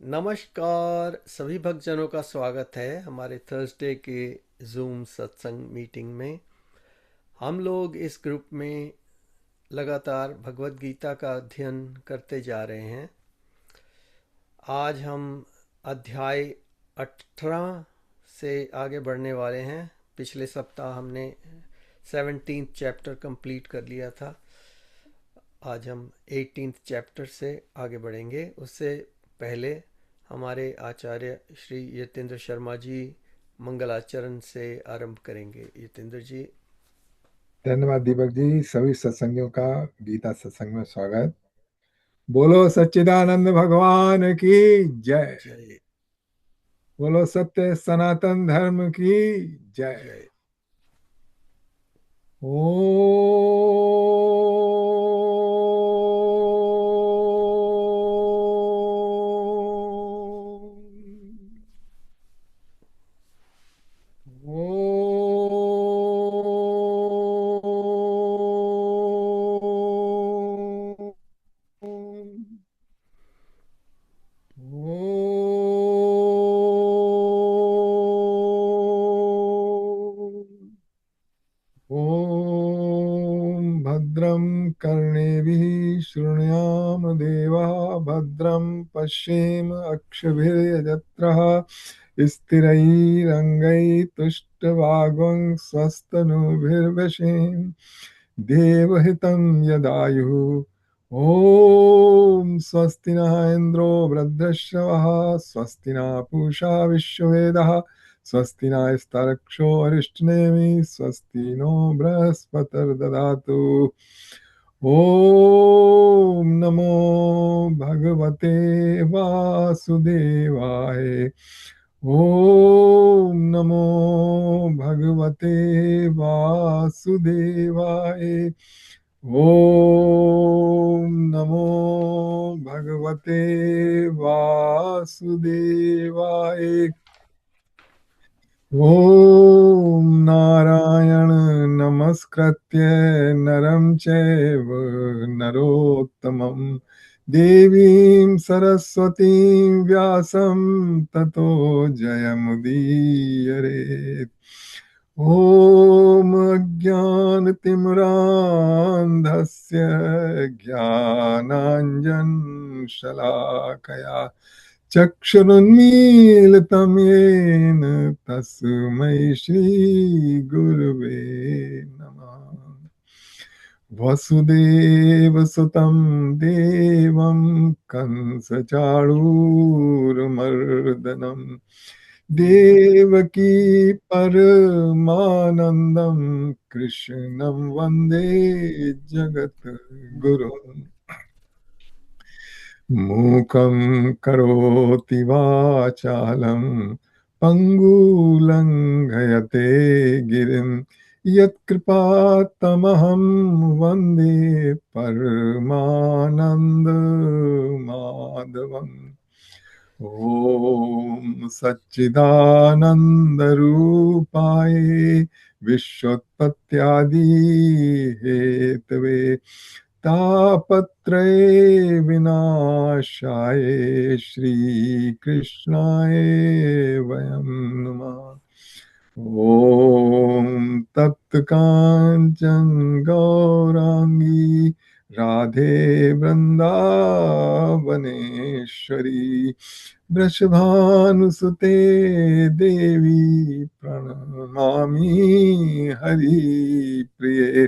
नमस्कार सभी भक्तजनों का स्वागत है हमारे थर्सडे के जूम सत्संग मीटिंग में। हम लोग इस ग्रुप में लगातार भगवत गीता का अध्ययन करते जा रहे हैं। आज हम अध्याय 18 से आगे बढ़ने वाले हैं। पिछले सप्ताह हमने 17th चैप्टर कंप्लीट कर लिया था। आज हम 18th चैप्टर से आगे बढ़ेंगे। उससे पहले हमारे आचार्य श्री यतेंद्र शर्मा जी मंगलाचरण से आरंभ करेंगे। यतेंद्र जी। धन्यवाद दीपक जी। सभी सत्संगियों का गीता सत्संग में स्वागत। बोलो सच्चिदानंद भगवान की जय। जय। बोलो सत्य सनातन धर्म की जय। जय। ओम। ॐ भद्रं कर्णेभिः शृणुयाम देवः भद्रं पश्येम अक्षभिर्यजत्रः स्थिरैरङ्गैस्तुष्टवागं स्वस्तनुभिर्वशेम देवहितं यदायुः। ॐ स्वस्ति नः इन्द्रो वृद्धश्रवः स्वस्ति नः पूषा विश्ववेदः स्वस्ति नस्तारक्षो अरिष्टनेमि स्वस्ति नो बृहस्पतिर्दधातु। ॐ नमो भगवते वासुदेवाय। ॐ नमो भगवते वासुदेवाय। ॐ नमो भगवते वासुदेवाय। ॐ नारायण नमस्कृत्य नरं चैव नरोत्तमं देवीं सरस्वतीं व्यासं ततो जयमुदीरयेत्। ॐ अज्ञानतिमिरान्धस्य ज्ञानाञ्जनशलाकया चक्षुरुन्मीलितं येन तस्मै श्रीगुरवे नमः। वसुदेवसुतं देवं कंसचाणूरमर्दनं देवकी परमानन्दं कृष्णं वन्दे जगद्गुरुम्। मूकं करोति वाचालं पङ्गुलङ्घयते गिरिं यत्कृपातमहं वन्दे परमानन्दमाधवम्। ॐ सच्चिदानन्दरूपाय विश्वोत्पत्त्यादिहेतवे तापत्रये विनाशाय श्रीकृष्णाय वयं नमः। ॐ तप्तकाञ्चन गौराङ्गी राधे वृन्दावनेश्वरी वृषभानुसुते देवी प्रणमामि हरिप्रिये।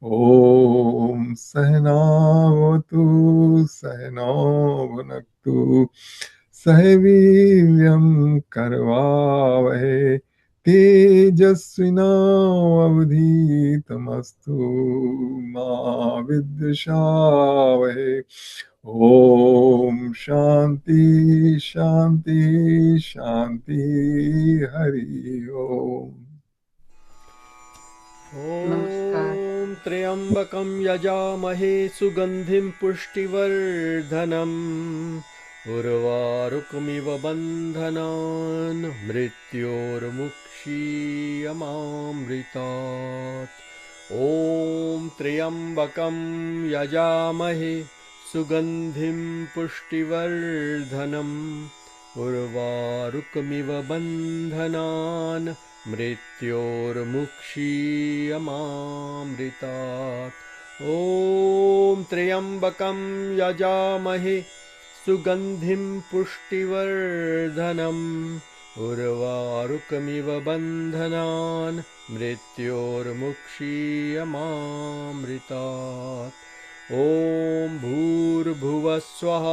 ॐ सहनावतु सहनौ भुनक्तु सह वीर्यं करवावहै तेजस्विनावधीतमस्तु मा विद्विषावहै। ॐ शान्ति शान्ति शान्ति हरि ओम। नमस्कार। ॐ त्र्यम्बकं यजामहे सुगन्धिं पुष्टिवर्धनम् उर्वारुकमिव बन्धनान् मृत्योर्मुक्षीयमामृतात्। ॐ त्र्यम्बकं यजामहे सुगन्धिं पुष्टिवर्धनम् उर्वारुकमिव बन्धनान् मृत्योर्मुक्षीयमामृतात्। ॐ त्र्यम्बकं यजामहे सुगन्धिं पुष्टिवर्धनम् उर्वारुकमिव बन्धनान् मृत्योर्मुक्षीयमामृतात्। ॐ भूर्भुवः स्वः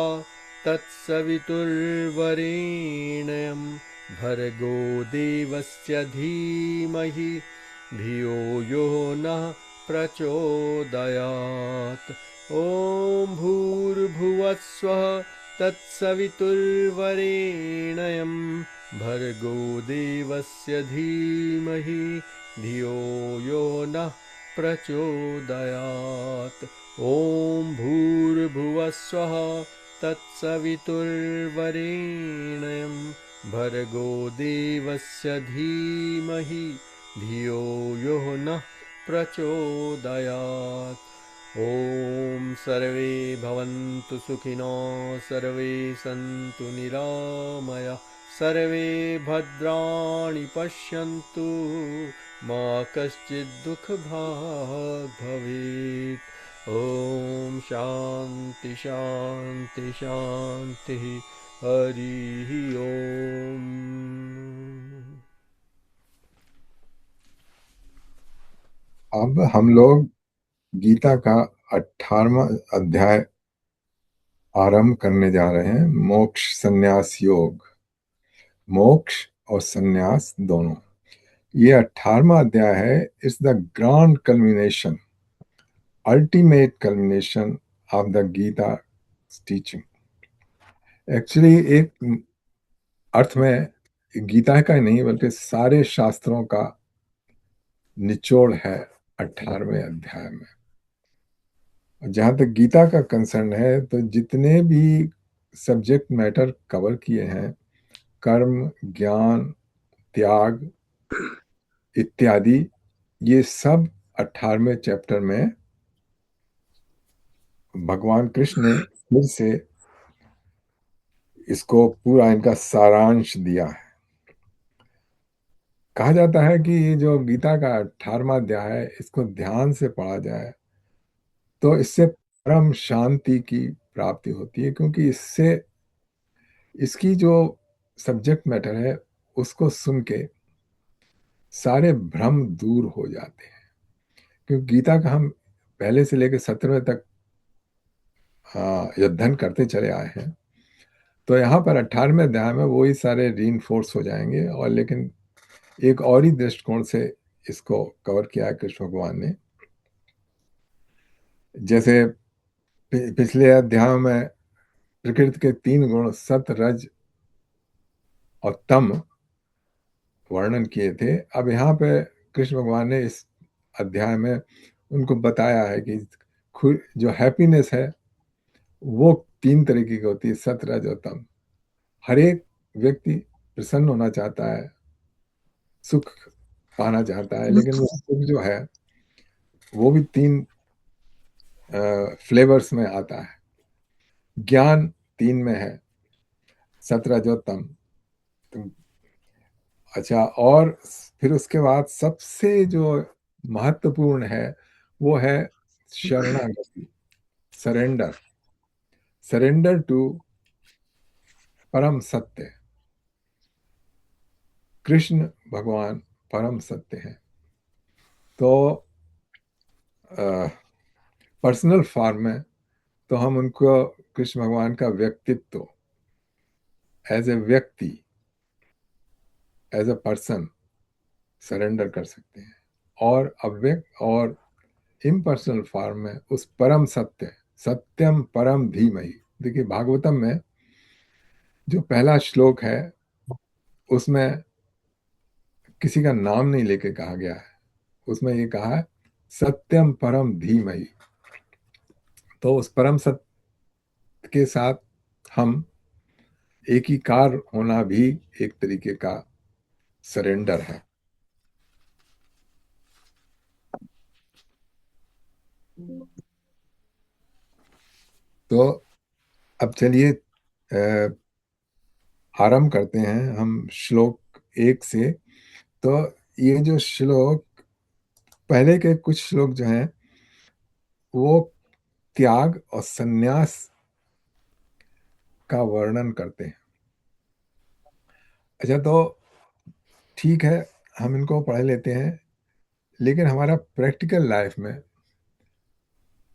तत्सवितुर्वरेण्यं भर्गो देवस्य धीमहि धियो यो नः प्रचोदयात्। ॐ भूर्भुवः स्वः तत्सवितुर्वरेण्यं भर्गो देवस्य धीमहि धियो यो नः प्रचोदयात्। ॐ भूर्भुवः स्वः तत्सवितुर्वरेण्यं भर्गो देवस्य धीमहि धियो यो नः प्रचोदयात्। ॐ सर्वे भवन्तु सुखिनो सर्वे सन्तु निरामया सर्वे भद्राणि पश्यन्तु मा कश्चित् दुःखभाग् भवेत्। ॐ शान्ति शान्ति शान्तिः। हरिः ओम्। अब हम लोग गीता का 18वां अध्याय आरंभ करने जा रहे हैं। मोक्ष संन्यास योग, मोक्ष और संन्यास दोनों। ये 18वां अध्याय है। It's the grand culmination, ultimate culmination of the Gita teaching. Actually एक अर्थ में गीता का ही नहीं बल्कि सारे शास्त्रों का निचोड़ है 18वें अध्याय में। जहां तक गीता का कंसर्न है तो जितने भी सब्जेक्ट मैटर कवर किए हैं, कर्म, ज्ञान, त्याग इत्यादि, ये सब 18वें चैप्टर में भगवान कृष्ण ने फिर से इसको पूरा इनका सारांश दिया है। कहा जाता है कि ये जो गीता का 18वां अध्याय है, इसको ध्यान से पढ़ा जाए तो इससे परम शांति की प्राप्ति होती है, क्योंकि इससे इसकी जो सब्जेक्ट मैटर है उसको सुन के सारे भ्रम दूर हो जाते हैं। क्योंकि गीता का हम पहले से लेकर 17वें तक अध्ययन करते चले आए हैं, तो यहाँ पर 18वें अध्याय में वही सारे रीइंफोर्स हो जाएंगे। और लेकिन एक और ही दृष्टिकोण से इसको कवर किया है कृष्ण भगवान ने। जैसे पिछले अध्याय में प्रकृति के 3 गुण सत, रज और तम वर्णन किए थे। अब यहाँ पे कृष्ण भगवान ने इस अध्याय में उनको बताया है कि जो हैप्पीनेस है वो 3 तरीके की होती है, सत, रज और तम। हर एक व्यक्ति प्रसन्न होना चाहता है, सुख पाना चाहता है, लेकिन वो सुख जो है वो भी 3 फ्लेवर्स में आता है। ज्ञान 3 में है, सत, रज और तम। अच्छा, और फिर उसके बाद सबसे जो महत्वपूर्ण है वो है शरणागति, सरेंडर, सरेंडर टू परम सत्य। कृष्ण भगवान परम सत्य हैं। तो पर्सनल फॉर्म में तो हम उनको कृष्ण भगवान का व्यक्तित्व एज ए व्यक्ति, एज ए पर्सन सरेंडर कर सकते हैं। और अव्यक्त और इम्पर्सनल फॉर्म में उस परम सत्य, सत्यम परम धीमहि। देखिए भागवतम में जो पहला श्लोक है उसमें किसी का नाम नहीं लेके कहा गया है, उसमें ये कहा है सत्यम परम धीमहि। तो उस परम सत्य के साथ हम एकीकार होना भी एक तरीके का सरेंडर है। तो अब चलिए आरंभ करते हैं हम श्लोक 1 से। तो ये जो श्लोक, पहले के कुछ श्लोक जो हैं वो त्याग और संन्यास का वर्णन करते हैं। अच्छा, तो ठीक है, हम इनको पढ़ लेते हैं, लेकिन हमारा प्रैक्टिकल लाइफ में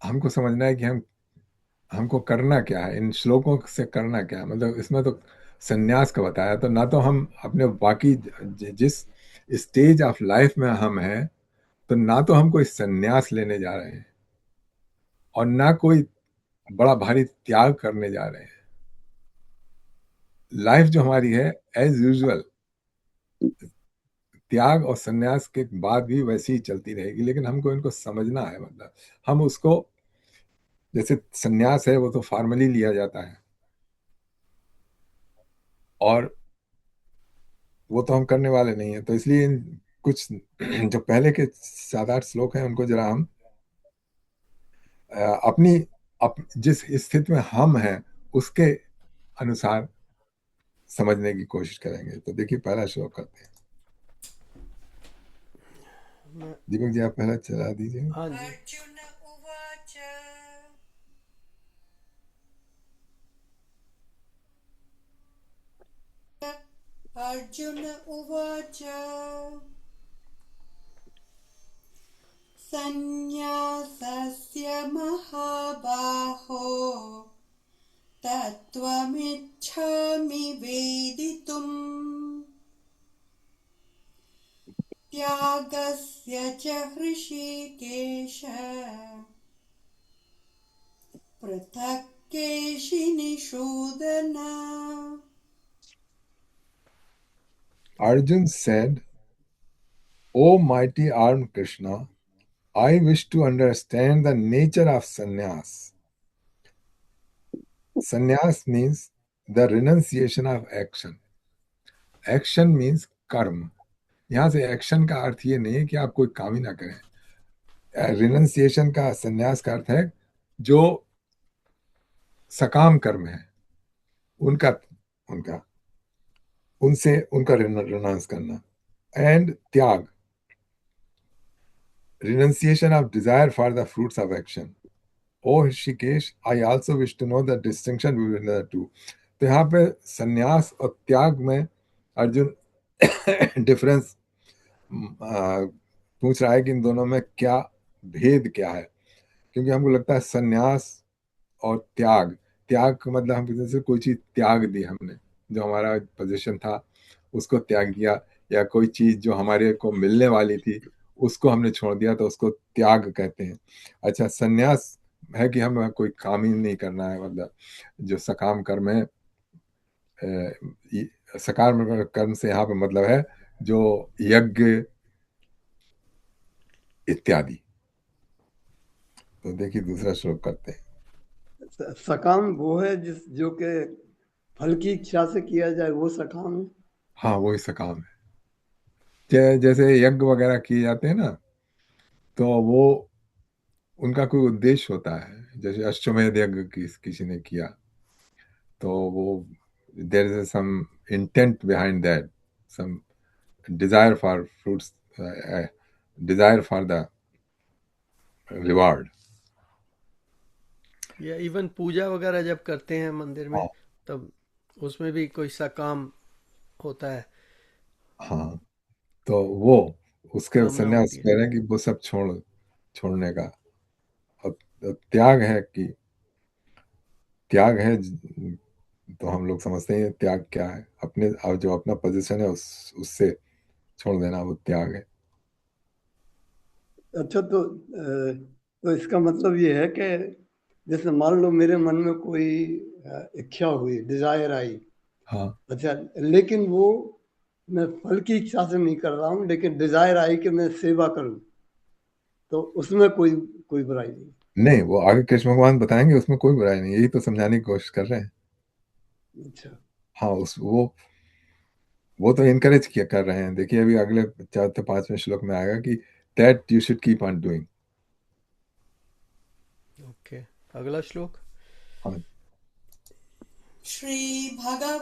हमको समझना है कि हमको करना क्या है, इन श्लोकों से करना क्या है। मतलब इसमें तो संन्यास का बताया, तो ना तो हम अपने बाकी जिस स्टेज ऑफ लाइफ में हम हैं, तो ना तो हम कोई संन्यास लेने जा रहे हैं और ना कोई बड़ा भारी त्याग करने जा रहे हैं। लाइफ जो हमारी है एज यूजुअल, त्याग और संन्यास के बाद भी वैसी ही चलती रहेगी, लेकिन हमको इनको समझना है। मतलब हम उसको, जैसे संन्यास है वो तो फॉर्मली लिया जाता है, और वो तो हम करने वाले नहीं है। तो इसलिए कुछ जो पहले के 7-8 श्लोक हैं उनको जरा हम अपनी जिस स्थिति में हम हैं उसके अनुसार समझने की कोशिश करेंगे। तो देखिए, पहला श्लोक करते हैं। मैं दीपक जी, आप पहला चला दीजिए। हाँ जी। अर्जुन उवाच अर्जुन उवाच सन्न्यासस्य महाबाहो तत्त्वमिच्छामि वेदितुम् त्यागस्य च हृषीकेश पृथक् केशिनिषूदन। Arjun said, O mighty armed Krishna, I wish to understand the nature of sannyas. Sannyas means the renunciation of action. Action means कर्म। यहां से एक्शन का अर्थ ये नहीं है कि आप कोई काम ही ना करें। रिनंसिएशन का, संन्यास का अर्थ है जो सकाम कर्म है उनका उनका उनसे उनका रिनाउंस करना। एंड त्याग, renunciation of desire for the fruits of action. O Hrishikesh, I also wish to know the distinction between the two. तो यहाँ पे संन्यास और त्याग में अर्जुन डिफरेंस पूछ रहा है कि इन दोनों में क्या भेद क्या है। क्योंकि हमको लगता है संन्यास और त्याग, त्याग का मतलब हम जैसे कोई चीज त्याग दी हमने, जो हमारा पोजीशन था उसको त्याग दिया, या कोई चीज जो हमारे को मिलने वाली थी उसको हमने छोड़ दिया, तो उसको त्याग कहते हैं। अच्छा, संन्यास है कि हमें कोई काम ही नहीं करना है। मतलब जो सकाम कर्म है, सकाम कर्म से यहाँ पे मतलब है जो यज्ञ इत्यादि। तो देखिए, दूसरा श्लोक करते हैं। सकाम वो है जो कि फल की इच्छा से किया जाए, वो सकाम है। हाँ, वही सकाम है। जैसे यज्ञ वगैरह किए जाते हैं ना, तो वो उनका कोई उद्देश्य होता है। जैसे अश्वमेध यज्ञ किसी ने किया, तो वो there is some intent behind that, some desire for fruits, desire for the reward. या इवन पूजा वगैरह जब करते हैं मंदिर में, हाँ, तब उसमें भी कोई सकाम होता है, हाँ। तो वो उसके कामना संन्यास होती है। कह रहे हैं कि वो सब छोड़ने का। और त्याग है कि त्याग है, तो हम लोग समझते हैं त्याग क्या है, अपने और जो अपना पोजीशन है उससे छोड़ देना, वो त्याग है। अच्छा, तो इसका मतलब ये है कि जैसे मान लो मेरे मन में कोई इच्छा हुई, डिजायर आई। हाँ, अच्छा, लेकिन वो मैं फल की इच्छा से नहीं कर रहा हूँ, लेकिन डिजायर आई कि मैं सेवा करूँ, तो उसमें कोई कोई बुराई नहीं। नहीं, वो आगे कृष्ण भगवान बताएंगे, उसमें कोई बुराई नहीं, यही तो समझाने की कोशिश कर रहे हैं। अच्छा। हाँ, उस वो तो इनकरेज किया कर रहे हैं। देखिए, अभी अगले 4 से 5वें श्लोक में आएगा कि that you should keep on doing. Okay, अगला श्लोक। हाँ, श्रीभगवानुवाच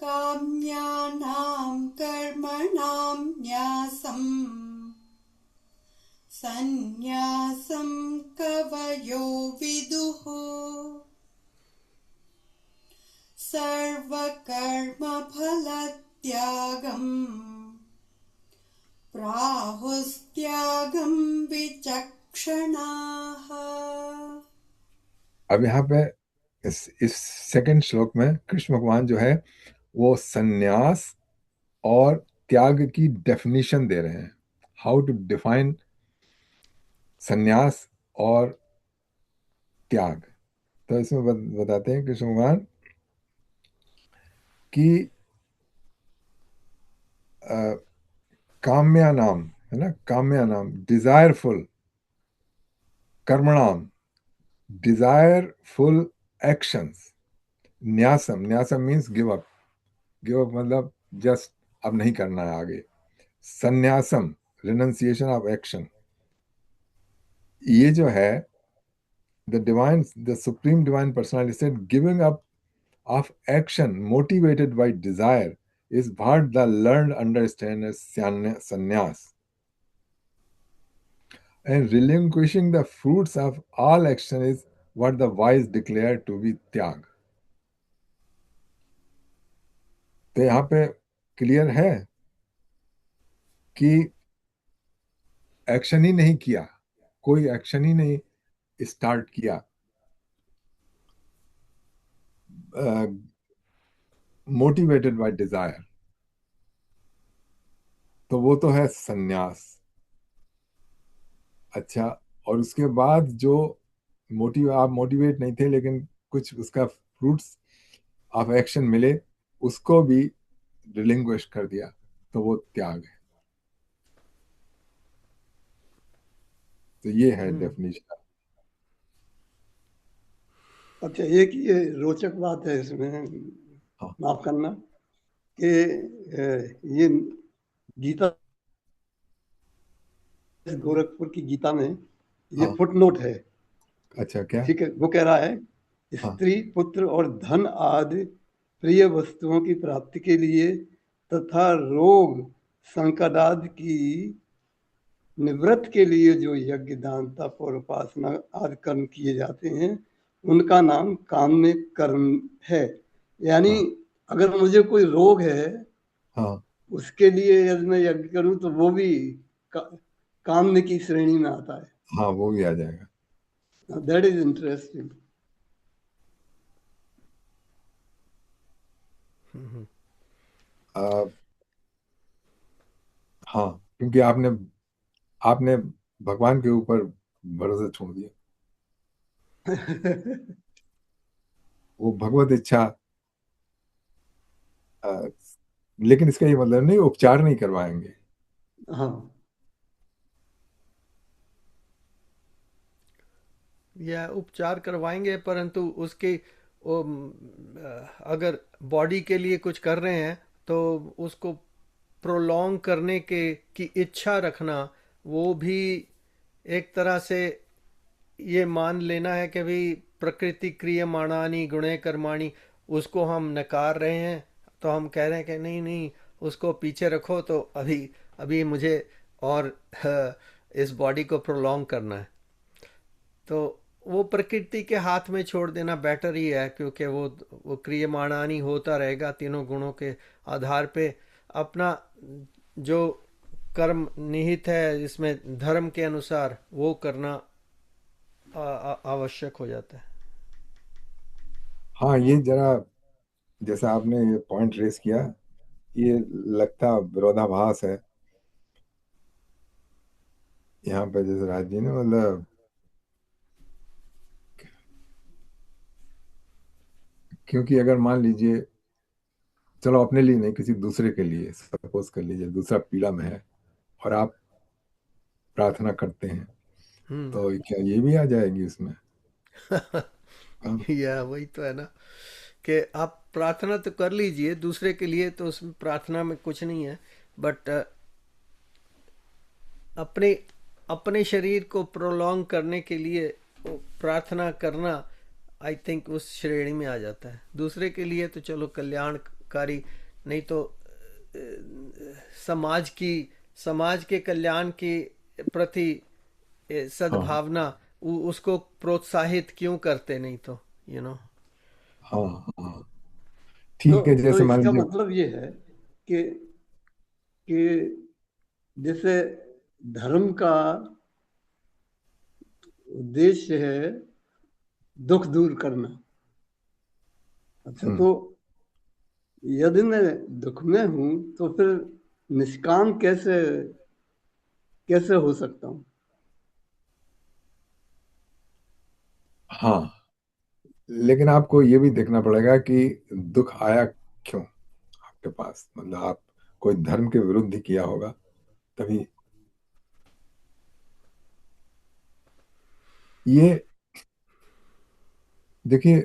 काम्यानां कर्मणां न्यासम् सन्न्यासं कवयो विदुः सर्वकर्मफलत्यागम् प्राहुस्त्यागं विचक्षणाः। अब यहाँ पे इस सेकंड श्लोक में कृष्ण भगवान जो है वो संन्यास और त्याग की डेफिनेशन दे रहे हैं, हाउ टू डिफाइन संन्यास और त्याग। तो इसमें बताते हैं कृष्ण भगवान कि काम्या नाम है ना, काम्या नाम डिजायरफुल, कर्मणाम डिजायरफुल एक्शंस, न्यासम, न्यासम means give up, give up मतलब जस्ट अब नहीं करना है आगे, संन्यासम रिनंसिएशन ऑफ एक्शन। ये जो है the supreme divine personality said giving up of action motivated by desire is what the learned understand as sannyas, and relinquishing the fruits of all action is what the wise declare to be त्याग। तो यहाँ पे clear है कि action ही नहीं किया, कोई action ही नहीं स्टार्ट किया, मोटिवेटेड बाय डिजायर, तो वो तो है संन्यास। अच्छा, और उसके बाद जो आप मोटिवेट नहीं थे लेकिन कुछ उसका फ्रूट्स ऑफ एक्शन मिले, उसको भी रिलिंग्विश कर दिया, तो वो त्याग है। तो ये है डेफिनेशन। अच्छा, एक ये रोचक बात है इसमें, हाँ, माफ करना, कि ये गीता, गोरखपुर की गीता में ये हाँ, फुटनोट है। अच्छा, क्या? ठीक है, वो कह रहा है हाँ, स्त्री पुत्र और धन आदि प्रिय वस्तुओं की प्राप्ति के लिए तथा रोग संकट आदि की निवृत्त के लिए जो यज्ञ दान तप और उपासना आदि कर्म किए जाते हैं उनका नाम काम्य कर्म है। यानी हाँ, अगर मुझे कोई रोग है, हाँ, उसके लिए यदि मैं यज्ञ करूं तो वो भी काम्य की श्रेणी में आता है। हाँ, वो भी आ जाएगा। That is interesting. हाँ, क्योंकि आपने आपने भगवान के ऊपर भरोसा छोड़ दिया। वो भगवत इच्छा, लेकिन इसका ये मतलब नहीं उपचार नहीं करवाएंगे। हाँ, या उपचार करवाएंगे, परंतु उसके अगर बॉडी के लिए कुछ कर रहे हैं तो उसको प्रोलॉन्ग करने के की इच्छा रखना, वो भी एक तरह से ये मान लेना है कि भाई प्रकृति क्रियमाणानि गुणे कर्माणि, उसको हम नकार रहे हैं। तो हम कह रहे हैं कि नहीं नहीं, उसको पीछे रखो, तो अभी अभी मुझे और इस बॉडी को प्रोलॉन्ग करना है। तो वो प्रकृति के हाथ में छोड़ देना बेटर ही है, क्योंकि वो क्रियमाणानी होता रहेगा तीनों गुणों के आधार पे। अपना जो कर्म निहित है इसमें धर्म के अनुसार वो करना आवश्यक हो जाता है। हाँ, ये जरा जैसा आपने ये पॉइंट रेस किया, ये लगता विरोधाभास है यहाँ पे, जैसे राज जी ने मतलब, क्योंकि अगर मान लीजिए, चलो अपने लिए नहीं, किसी दूसरे के लिए सपोज कर लीजिए, दूसरा पीड़ा में है और आप प्रार्थना करते हैं, तो क्या ये भी आ जाएगी उसमें? हाँ, या वही तो है ना, कि आप प्रार्थना तो कर लीजिए दूसरे के लिए, तो उसमें प्रार्थना में कुछ नहीं है, बट अपने अपने शरीर को प्रोलॉन्ग करने के लिए प्रार्थना करना आई थिंक उस श्रेणी में आ जाता है। दूसरे के लिए तो चलो कल्याणकारी, नहीं तो समाज के कल्याण के प्रति हाँ सद्भावना उसको प्रोत्साहित क्यों करते, नहीं तो हाँ हाँ, ठीक है। तो जैसे मान इसका लीजिए, मतलब ये है कि जैसे धर्म का उद्देश्य है दुख दूर करना। अच्छा, तो यदि मैं दुख में हूं तो फिर निष्काम कैसे कैसे हो सकता हूँ? हाँ, लेकिन आपको ये भी देखना पड़ेगा कि दुख आया क्यों आपके पास। मतलब आप कोई धर्म के विरुद्ध ही किया होगा तभी। ये देखिए,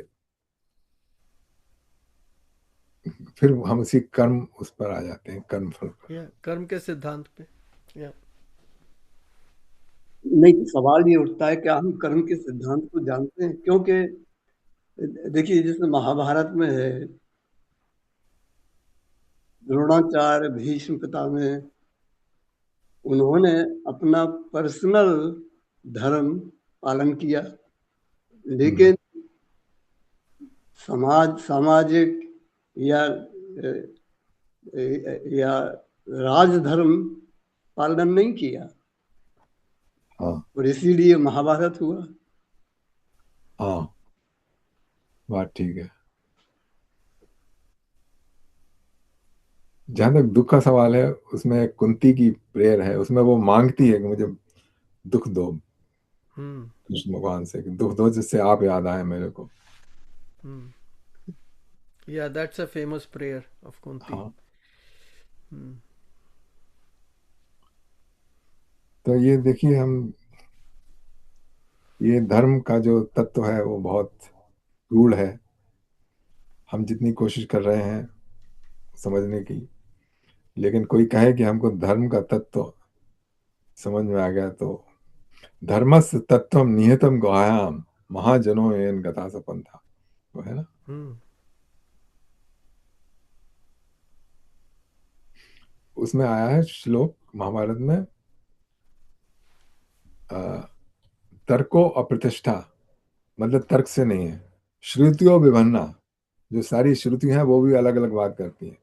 फिर हम उसी कर्म उस पर आ जाते हैं, कर्म फल पर। या कर्म के सिद्धांत पे। या नहीं, सवाल ये उठता है कि हम कर्म के सिद्धांत को जानते हैं, क्योंकि देखिए जैसे महाभारत में है, द्रोणाचार्य भीष्म पितामह, उन्होंने अपना पर्सनल धर्म पालन किया, लेकिन सामाजिक या या राजधर्म पालन नहीं किया, हाँ और इसीलिए महाभारत हुआ। हाँ, बात ठीक है। जहां तक दुख का सवाल है, उसमें कुंती की प्रेयर है, उसमें वो मांगती है कि मुझे दुख दो हम्म कृष्ण भगवान से, कि दुख दो जिससे आप याद आए मेरे को। हम्म या that's a famous prayer of Kunti. हाँ, हम्म तो ये देखिए, हम ये धर्म का जो तत्व है वो बहुत गूढ़ है। हम जितनी कोशिश कर रहे हैं समझने की, लेकिन कोई कहे कि हमको धर्म का तत्व समझ में आ गया, तो धर्मस्य तत्वम निहितम गुहायाम महाजनो येन गता सपंथा, वो है ना। हम्म उसमें आया है श्लोक महाभारत में, अ, तर्को अप्रतिष्ठा, मतलब तर्क से नहीं है। श्रुतियों विभन्ना, जो सारी श्रुतियां हैं वो भी अलग अलग बात करती हैं।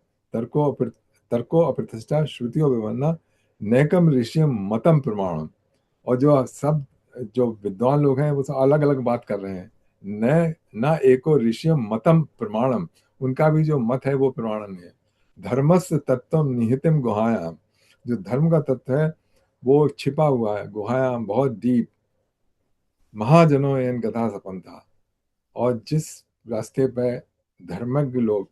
तर्को अप्रतिष्ठा श्रुतियों विभन्ना नैकम ऋषियम मतम प्रमाणम। और जो सब जो विद्वान लोग हैं वो सब अलग अलग बात कर रहे हैं। न न एको ऋषियम मतम प्रमाणम, उनका भी जो मत है वो प्रमाणम नहीं है। धर्मस्य तत्वम निहितम गुहायाम, जो धर्म का तत्व है वो छिपा हुआ है गुहायाम, बहुत डीप। महाजनों एन गथा सपंथा, और जिस रास्ते पे धर्मज्ञ लोग,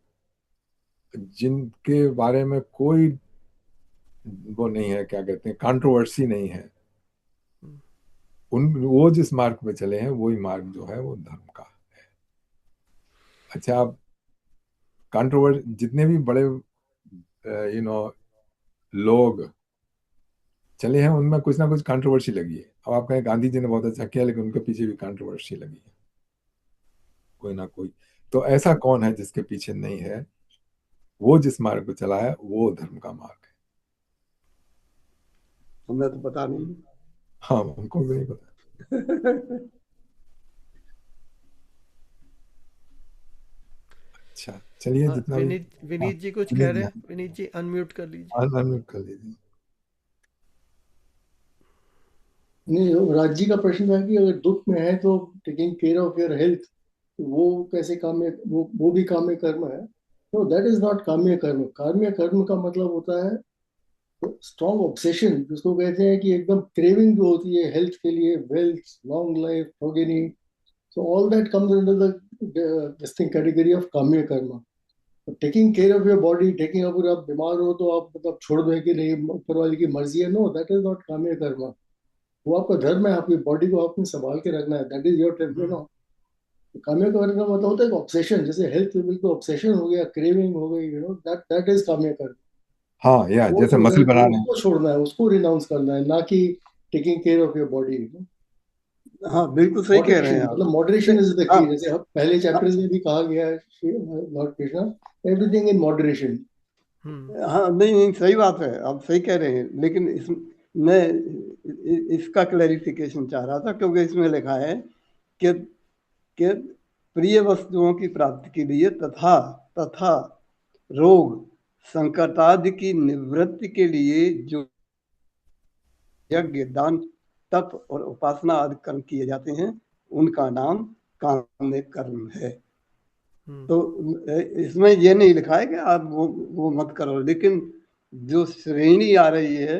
जिनके बारे में कोई वो नहीं है, क्या कहते हैं, कंट्रोवर्सी नहीं है, उन वो जिस मार्ग पे चले हैं वही मार्ग जो है वो धर्म का है। अच्छा, आप कंट्रोवर्सी, जितने भी बड़े लोग चले हैं उनमें कुछ ना कुछ कंट्रोवर्सी लगी है। अब आप कहें गांधी जी ने बहुत अच्छा किया, लेकिन उनके पीछे भी कंट्रोवर्सी लगी है, कोई ना कोई। तो ऐसा कौन है जिसके पीछे नहीं है? वो जिस मार्ग पे चला है वो धर्म का मार्ग है। हमें तो पता नहीं। हाँ, उनको भी नहीं पता। अच्छा, चलिए, हाँ, जितना भी। विनीत हाँ, विनीत जी कुछ कह विनीत रहे जी, हैं। विनीत जी अनम्यूट कर लीजिए। अनम्यूट कर लीजिए। नहीं, राज जी का प्रश्न था कि अगर दुख में है तो taking care of your health, वो कैसे काम्य, वो भी काम्य कर्म है? नो, दैट इज नॉट काम्य कर्म। काम्य कर्म का मतलब होता है स्ट्रॉन्ग ऑब्सेशन, जिसको कहते हैं कि एकदम क्रेविंग जो होती है हेल्थ के लिए, wealth, long life, progeny. So all that comes under the this thing category of काम्य कर्म। Taking care of your body, taking, अगर आप बीमार हो तो आप मतलब छोड़ दो कि नहीं, ऊपर वाले की मर्जी है, नो, दैट इज नॉट काम्य कर्म। वो आपका धर्म है, आपकी बॉडी को आपने संभाल के रखना है, that is your temple, hmm no. काम्य कर्म का मतलब होता है ऑब्सेशन, जैसे हेल्थ में बिल्कुल ऑब्सेशन हो गया, क्रेविंग हो गई, दैट दैट इज काम्य कर्म। हाँ, या वो जैसे जो है मसल बना रहे हैं। उसको छोड़ना है, उसको रिनाउंस करना है, ना कि taking care of your body. हाँ बिल्कुल सही कह रहे हैं आप। मतलब मॉडरेशन इज द हाँ की, जैसे पहले चैप्टर्स में भी कहा गया है Lord Krishna, everything in moderation. हाँ नहीं नहीं सही बात है, आप सही कह रहे हैं, लेकिन मैं इसका क्लैरिफिकेशन चाह रहा था, क्योंकि इसमें लिखा है कि प्रिय वस्तुओं की प्राप्ति के लिए तथा तथा रोग संकटादि की निवृत्ति के लिए जो यज्ञ दान तप और उपासना आदि कर्म किए जाते हैं उनका नाम काम्य कर्म है। तो इसमें ये नहीं लिखा है कि आप वो मत करो, लेकिन जो श्रेणी आ रही है,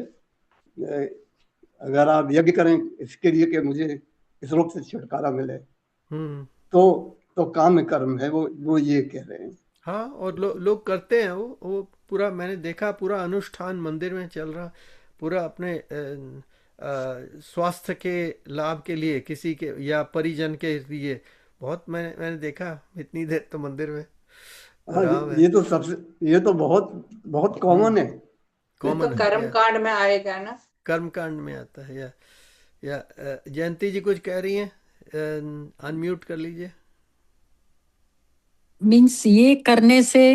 अगर आप यज्ञ करें इसके लिए कि मुझे इस रोग से छुटकारा मिले, तो काम्य कर्म है, वो ये कह रहे हैं। हाँ, और लोग करते हैं वो पूरा, मैंने देखा पूरा अनुष्ठान मंदिर में चल रहा, पूरा अपने स्वास्थ्य के लाभ के लिए, किसी के या परिजन के लिए, बहुत मैंने देखा इतनी देर तो मंदिर में हाँ, ये तो बहुत बहुत कॉमन है। कॉमन तो कर्म कांड में आएगा ना, कर्म कांड में आता है। या जयंती जी कुछ कह रही हैं, अनम्यूट कर लीजिए। मीन्स ये करने से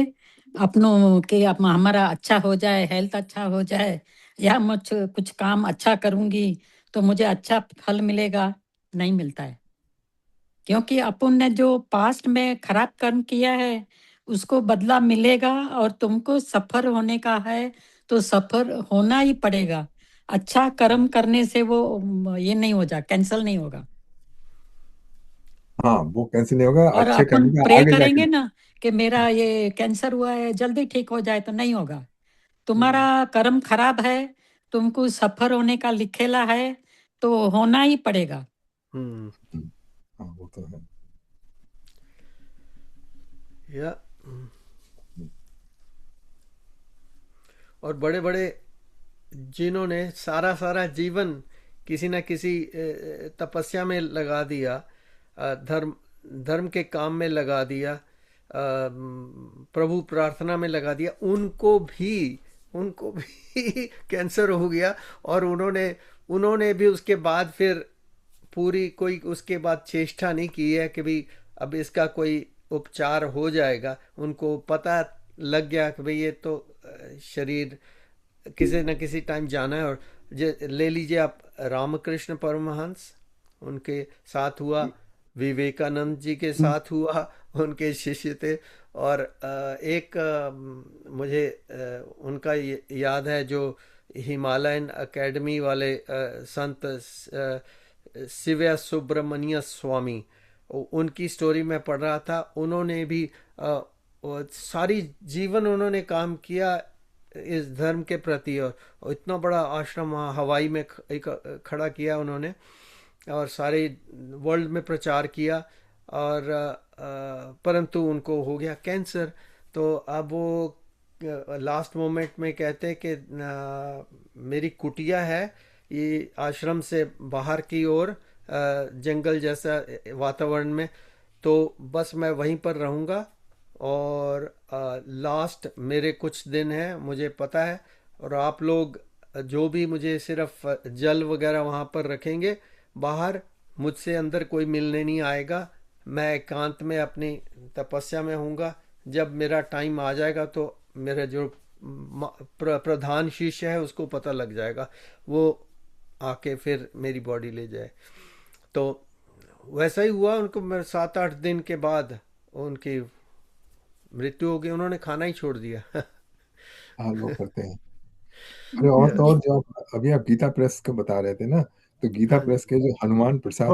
अपनों के हमारा अच्छा हो जाए, हेल्थ अच्छा हो जाए, या मुझे कुछ काम अच्छा करूंगी तो मुझे अच्छा फल मिलेगा, नहीं मिलता है। क्योंकि अपन ने जो पास्ट में खराब कर्म किया है उसको बदला मिलेगा, और तुमको सफर होने का है तो सफर होना ही पड़ेगा। अच्छा कर्म करने से वो ये नहीं हो जा, कैंसल नहीं होगा। हाँ, वो कैंसिल नहीं होगा। और अच्छे अपन करने का प्रे आगे करेंगे जाके ना कि मेरा ये कैंसर हुआ है जल्दी ठीक हो जाए, तो नहीं होगा। तुम्हारा कर्म खराब है, तुमको सफर होने का लिखेला है, तो होना ही पड़ेगा। हाँ, वो तो है। या और बड़े बड़े जिन्होंने सारा जीवन किसी न किसी तपस्या में लगा दिया, धर्म के काम में लगा दिया, प्रभु प्रार्थना में लगा दिया, उनको भी कैंसर हो गया, और उन्होंने भी उसके बाद फिर पूरी कोई उसके बाद चेष्टा नहीं की है कि भाई अब इसका कोई उपचार हो जाएगा। उनको पता लग गया कि भाई ये तो शरीर किसी न किसी टाइम जाना है। और ले लीजिए आप रामकृष्ण परमहंस, उनके साथ हुआ, विवेकानंद जी के साथ हुआ, उनके शिष्य थे। और एक मुझे उनका याद है, जो हिमालयन एकेडमी वाले संत शिव्या सुब्रमण्य स्वामी, उनकी स्टोरी में पढ़ रहा था। उन्होंने भी सारी जीवन उन्होंने काम किया इस धर्म के प्रति, और इतना बड़ा आश्रम वहाँ हवाई में खड़ा किया उन्होंने, और सारे वर्ल्ड में प्रचार किया, और परंतु उनको हो गया कैंसर। तो अब वो लास्ट मोमेंट में कहते हैं कि मेरी कुटिया है ये आश्रम से बाहर की ओर, जंगल जैसा वातावरण में, तो बस मैं वहीं पर रहूँगा, और लास्ट मेरे कुछ दिन हैं मुझे पता है, और आप लोग जो भी मुझे सिर्फ जल वगैरह वहाँ पर रखेंगे, बाहर मुझसे अंदर कोई मिलने नहीं आएगा, मैं एकांत में अपनी तपस्या में हूँगा। जब मेरा टाइम आ जाएगा तो मेरे जो प्रधान शिष्य है उसको पता लग जाएगा, वो आके फिर मेरी बॉडी ले जाए। तो वैसा ही हुआ। उनको 7-8 दिन के बाद उनकी मृत्यु हो गई, उन्होंने खाना ही छोड़ दिया। हाँ, लोग करते हैं। अरे और तो और, जो अभी आप गीता प्रेस का बता रहे थे ना, तो गीता प्रेस के जो हनुमान प्रसाद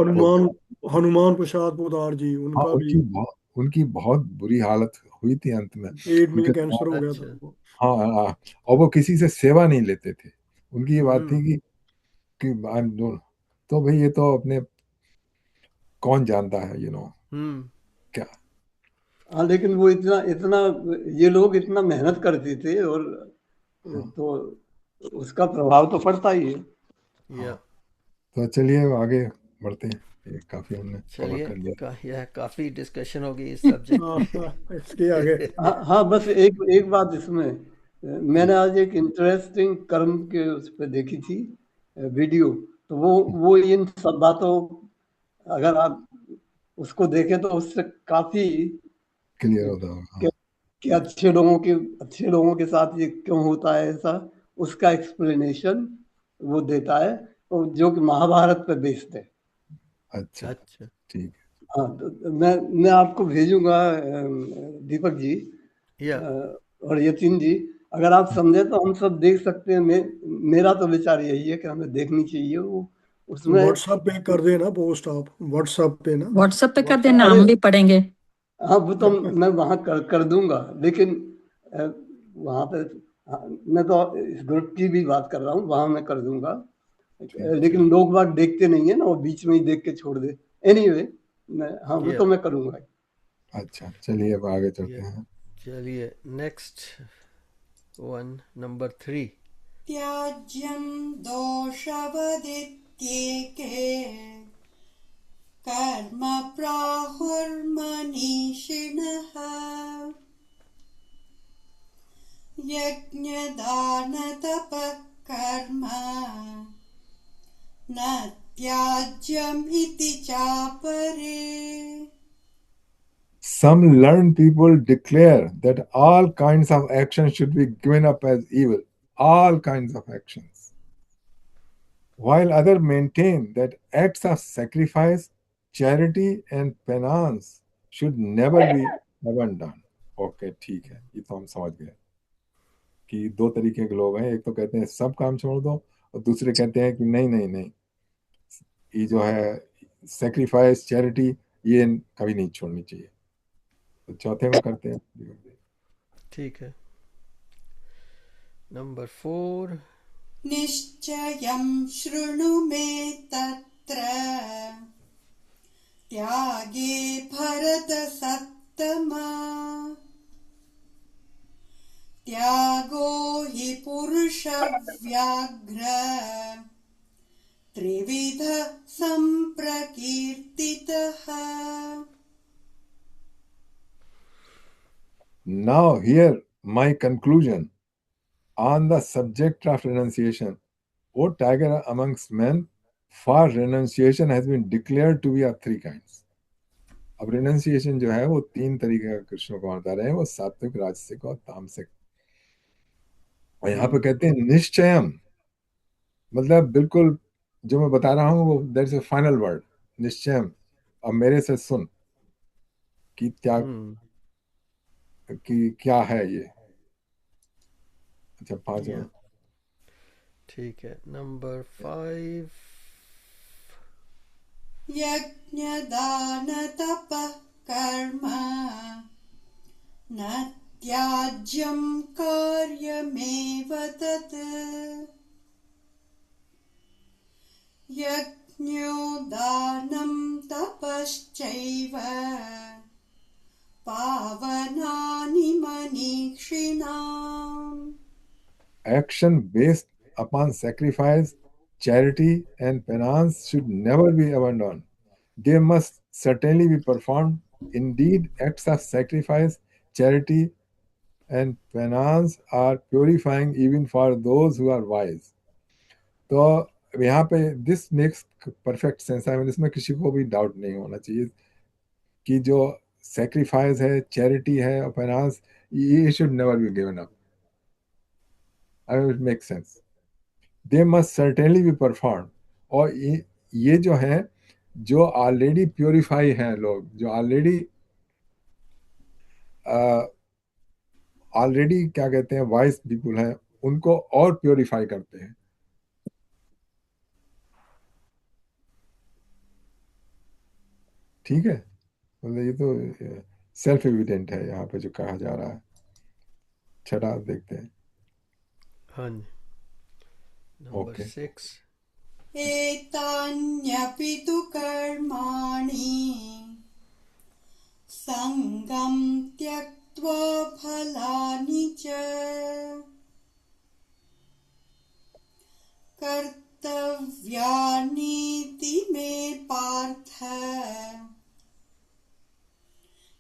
पोद्दार जी, हाँ, उनकी बहुत बुरी हालत हुई थी अंत में, पेट में उनके कैंसर हो गया था। हाँ, और वो किसी से सेवा नहीं लेते थे। उनकी ये बात थी कि तो भाई ये तो अपने कौन जानता है, क्या। हाँ, लेकिन वो इतना ये लोग इतना मेहनत करते थे, और तो उसका प्रभाव तो पड़ता ही है। तो चलिए आगे बढ़ते हैं, ये काफी हमने कवर कर लिया। यह काफी डिस्कशन होगी इस सब्जेक्ट इसके आगे। हाँ, बस एक बात इसमें, मैंने आज एक इंटरेस्टिंग कर्म के उस पर देखी थी वीडियो, तो वो इन सब बातों, अगर आप उसको देखें तो उससे काफी क्लियर होता होगा। कि, कि अच्छे लोगों के साथ ये क्यों होता है ऐसा, उसका एक्सप्लेनेशन वो देता है, और जो कि महाभारत पे बेस्ड है। अच्छा अच्छा ठीक है। हाँ, तो मैं आपको भेजूंगा दीपक जी या और यतीन जी, अगर आप समझे तो हम सब देख सकते हैं। मेरा तो विचार यही है कि हमें देखनी चाहिए वो, उसमें। व्हाट्सएप पे कर देना पोस्ट, आप व्हाट्सएप पे ना। व्हाट्सएप पे कर देना, अरे हम भी पढ़ेंगे। हाँ, वो तो मैं वहाँ कर दूंगा, लेकिन वहाँ पे, हाँ, मैं तो इस ग्रुप की भी बात कर रहा हूँ, वहाँ मैं कर दूंगा। लेकिन लोग बात देखते नहीं है ना, वो बीच में ही देख के छोड़ दे। एनीवे, हाँ, वो तो मैं करूंगा। अच्छा चलिए अब आगे चलते हैं। चलिए नेक्स्ट वन, नंबर 3। त्याज्यं दोषवदित्येके कर्म प्राहुर्मनीषिणः यज्ञदानतपः कर्म न त्याज्यम् इति चापरे। Some learned people declare that all kinds of actions should be given up as evil, all kinds of actions, while others maintain that acts of sacrifice, charity and penance should never be abandoned. Okay ठीक है, ये तो हम समझ गए कि दो तरीके के लोग हैं। एक तो कहते हैं सब काम छोड़ दो, और दूसरे कहते हैं कि नहीं नहीं नहीं, ये जो है सेक्रीफाइस चैरिटी ये कभी नहीं छोड़नी चाहिए। तो चौथे में करते हैं। ठीक है, नंबर 4। निश्चयं शृणु मे तत्र त्यागे भरतसत्तमा त्यागो हि पुरुषव्याघ्र त्रिविध सम्प्रकीर्तितः। Now here my conclusion on the subject of renunciation. O tiger amongst men, for renunciation has been declared to be of 3 kinds. अब renunciation जो है वो 3 तरीके का कृष्ण को बता रहे हैं, वो सात्विक, राजसिक और तामसिक। और यहाँ पे कहते हैं निश्चयम, मतलब बिल्कुल जो मैं बता रहा हूँ वो that is a final word, निश्चयम। अब मेरे से सुन कि त्याग कि क्या है ये। अच्छा 5वां, ठीक है, नंबर 5। यज्ञदानतपः कर्म न त्याज्यं कार्यमेव तत् यज्ञो दानं तपश्चैव पावनानि मनीषिणाम्। action based upon sacrifice, charity, and penance should never be abandoned. They must certainly be performed. Indeed, acts of sacrifice, charity, and penance are purifying even for those who are wise. तो यहाँ पे this makes perfect sense. I mean इसमें किसी को भी doubt नहीं होना चाहिए कि जो सेक्रीफाइस है, चैरिटी है और फाइनेंस, ये should never be given up. I mean it make sense. They must certainly be perform. और ये जो है, जो ऑलरेडी प्योरीफाई हैं लोग, जो ऑलरेडी क्या कहते हैं वाइज पीपुल हैं, उनको और प्योरीफाई करते हैं। ठीक है, मतलब ये तो सेल्फ एविडेंट है यहाँ पे जो कहा जा रहा है। छठा देखते हैं। हाँ जी, नंबर 6। एतान्यपि तु कर्माणि सङ्गं त्यक्त्वा फलानि च कर्तव्यानीति मे पार्थ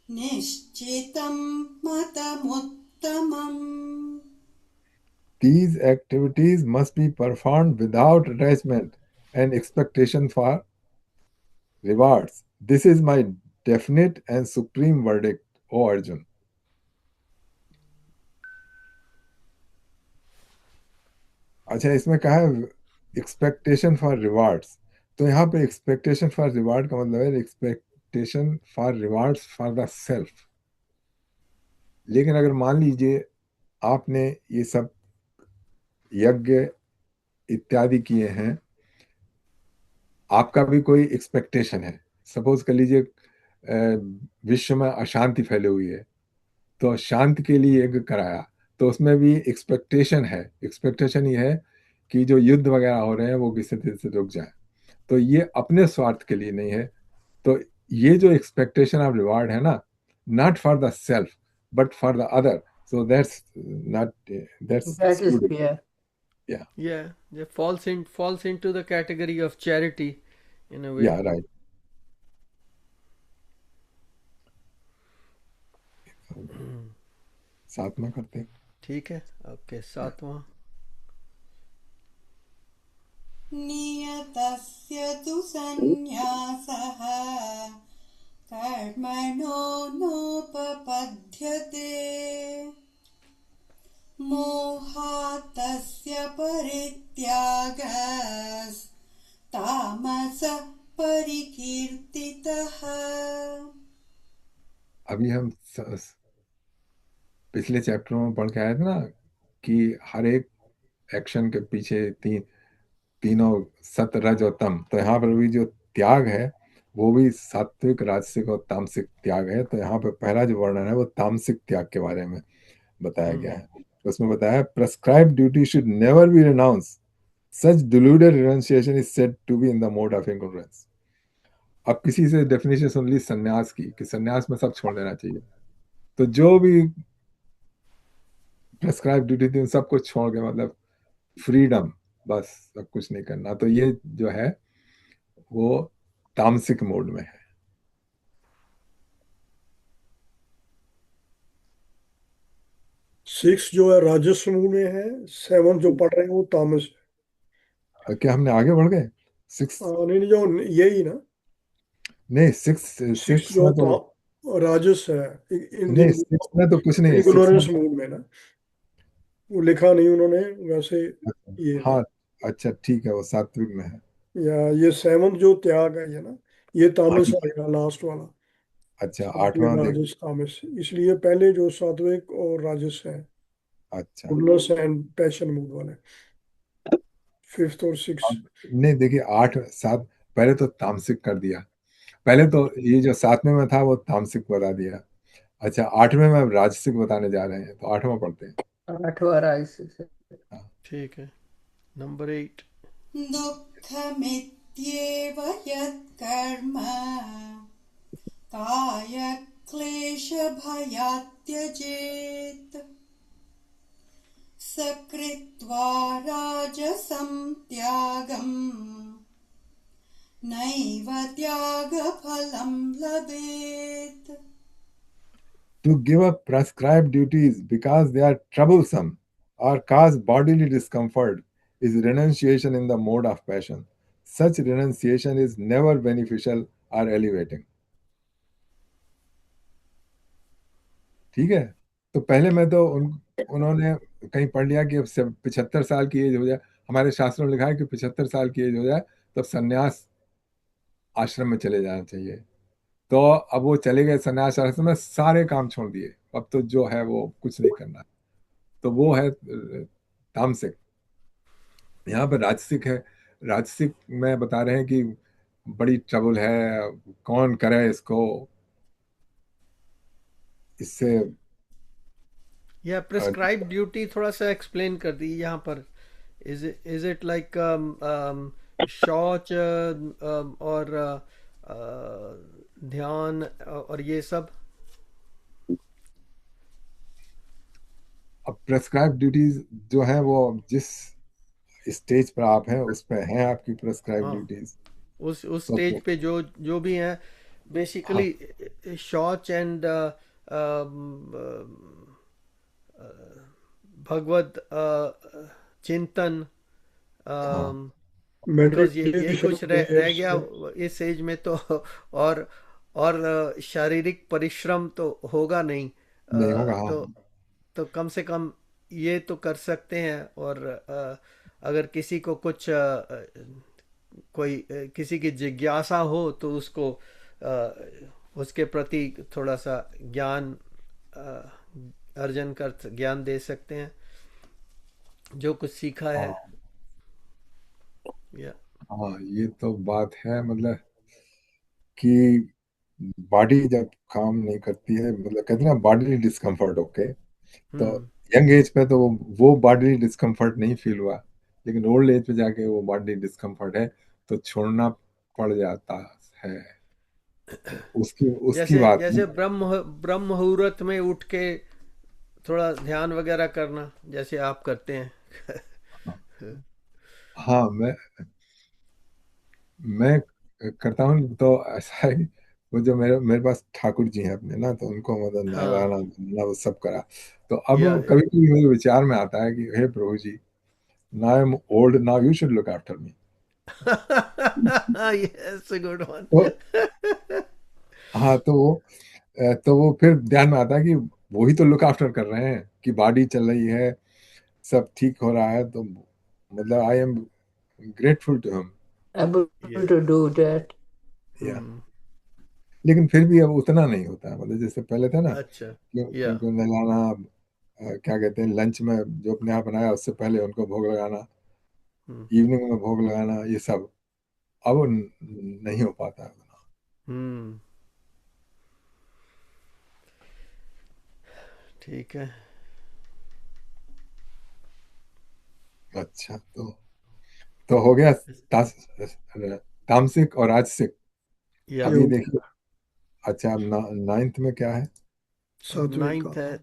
निश्चितं मतमुत्तमम्। These activities must be performed without attachment and expectation for rewards. This is my definite and supreme verdict, O Arjun. अच्छा, इसमें कहा है एक्सपेक्टेशन फॉर रिवार्ड्स। तो यहाँ पे एक्सपेक्टेशन फॉर रिवार्ड का मतलब है expectation for rewards for the self. लेकिन अगर मान लीजिए आपने ये सब यज्ञ इत्यादि किए हैं, आपका भी कोई एक्सपेक्टेशन है, सपोज कर लीजिए विश्व में अशांति फैली हुई है, तो शांति के लिए यज्ञ कराया, तो उसमें भी एक्सपेक्टेशन है। एक्सपेक्टेशन ये है कि जो युद्ध वगैरह हो रहे हैं वो किसी तरह से रुक जाए। तो ये अपने स्वार्थ के लिए नहीं है। तो ये जो एक्सपेक्टेशन ऑफ रिवार्ड है ना, not for the self but for the other, so that's not that's That is stupid. fear. या Yeah, falls into the category of charity in a way. या राइट। साथ में करते हैं। ठीक है, ओके, सातवां। नियतस्य तु सन्न्यासः कर्मणो नोपपद्यते मोहातस्य परित्यागस्तामसः परिकीर्तितः। अभी हम पिछले चैप्टर में पढ़ के आए थे ना कि हर एक एक्शन के पीछे तीनों सत रज और तम। तो यहाँ पर भी जो त्याग है वो भी सात्विक, राजसिक और तामसिक त्याग है। तो यहाँ पे पहला जो वर्णन है वो तामसिक त्याग के बारे में बताया गया है। उसमें बताया prescribed duty should never be renounce, such deluded renunciation is said to be in the mode of incongruence. अब किसी से डेफिनेशन सुन ली सन्यास की कि सन्यास में सब छोड़ देना चाहिए, तो जो भी प्रेस्क्राइब ड्यूटी थी उन सबको छोड़ के मतलब फ्रीडम, बस सब कुछ नहीं करना। तो ये जो है वो तामसिक मोड में है। 6 जो है राजस्व मूड में है, 7 जो पढ़ रहे हैं वो तामस है। क्या हमने आगे बढ़ गए? 6 नहीं नहीं, जो यही ना, नहीं, 6 सिक्स जो में तो राजस है इन नहीं, 6 में तो कुछ नहीं है। 6 इग्नोरेंस में मूड में ना, वो लिखा नहीं उन्होंने वैसे ये था। हाँ, अच्छा ठीक है, वो सात्विक में है। या ये 7 जो त्याग है ये ना, ये तामस आठ- आएगा लास्ट वाला। अच्छा, सात्विक, 8वां देख। राजस, तामस, इसलिए पहले जो सात्विक और राजस है, अच्छा, गुडनेस एंड पैशन मूड वाले, 5th और 6th। नहीं देखिए, 8 7 पहले तो तामसिक कर दिया। पहले तो ये जो 7वें में था वो तामसिक बता दिया। अच्छा, 8वें में अब राजसिक बताने जा रहे हैं, तो 8वां पढ़ते हैं। 8वां राजस। हाँ, ठीक है, नंबर 8। दुःखमित्येव यत्कर्म कायक्लेशभयात् त्यजेत् स कृत्वा राजसं त्यागम् नैव त्यागफलं लभेत्। to give up prescribed duties because they are troublesome or cause bodily discomfort is renunciation in the mode of passion. Such renunciation is never beneficial or elevating. ठीक है, तो पहले में तो उन्होंने कहीं पढ़ लिया कि अब 75 साल की एज हो जाए, हमारे शास्त्रों में लिखा है कि 75 साल की एज हो जाए तब सन्यास आश्रम में चले जाना चाहिए। तो अब वो चले गए सन्यास आश्रम में, सारे काम छोड़ दिए, अब तो जो है वो कुछ नहीं करना। तो वो है तामसिक। यहाँ पर राजसिक है। राजसिक में बता रहे हैं कि बड़ी ट्रबल है, कौन करे इसको, इससे या प्रिस्क्राइब ड्यूटी थोड़ा सा एक्सप्लेन कर दी यहाँ पर। इज इट लाइक शौच और ध्यान और ये सब? अब प्रेस्क्राइब ड्यूटीज जो है वो जिस स्टेज पर आप हैं उस पर हैं आपकी प्रेस्क्राइब हाँ, ड्यूटीज। उस तो स्टेज पे जो जो भी हैं हाँ, बेसिकली शौच एंड भगवत चिंतन, हाँ, बिकॉज ये कुछ रह गया मेडिटेशन इस एज में तो। और शारीरिक परिश्रम तो होगा नहीं। नहीं होगा, हाँ। तो कम से कम ये तो कर सकते हैं। और अगर किसी को कुछ कोई किसी की जिज्ञासा हो तो उसको उसके प्रति थोड़ा सा ज्ञान अ, अर्जन कर ज्ञान दे सकते हैं जो कुछ सीखा है। हाँ या हाँ, ये तो बात है, मतलब कि बॉडी जब काम नहीं करती है, मतलब कहते हैं ना बॉडी डिस्कम्फर्ट, ओके। तो हम्म। यंग एज पे तो वो बॉडी डिस्कम्फर्ट नहीं फील हुआ, लेकिन ओल्ड एज पे जाके वो बॉडी डिस्कम्फर्ट है, तो छोड़ना पड़ जाता है। उसकी उसकी जैसे बात जैसे है। ब्रह्म मुहूर्त में उठ के थोड़ा ध्यान वगैरह करना जैसे आप करते हैं। हाँ, मैं करता हूँ तो ऐसा है। वो जो मेरे मेरे पास ठाकुर जी हैं अपने ना, तो उनको मतलब हाँ। नहलाना धुलना वो सब करा। तो अब या कभी कभी मेरे विचार में आता है कि हे प्रभु जी, now I am old, now you should look after me. Yes, good one. तो हाँ, तो वो फिर ध्यान में आता है कि वही तो लुक आफ्टर कर रहे हैं, कि बॉडी चल रही है, सब ठीक हो रहा है, तो मतलब I am grateful to him. able या to do that. या हम्म। लेकिन फिर भी अब उतना नहीं होता है, मतलब जैसे पहले था ना, अच्छा। कि या उनको नहलाना, क्या कहते हैं, लंच में जो अपने यहाँ बनाया उससे पहले उनको भोग लगाना, हम्म। इवनिंग में भोग लगाना, ये सब अब नहीं हो पाता है उतना। हम्म। ठीक है। अच्छा, तो हो गया तास, तामसिक और राजसिक। या अभी योग देखिए, अच्छा, अब नाइन्थ में क्या है? सात्विक नाइन्थ का। है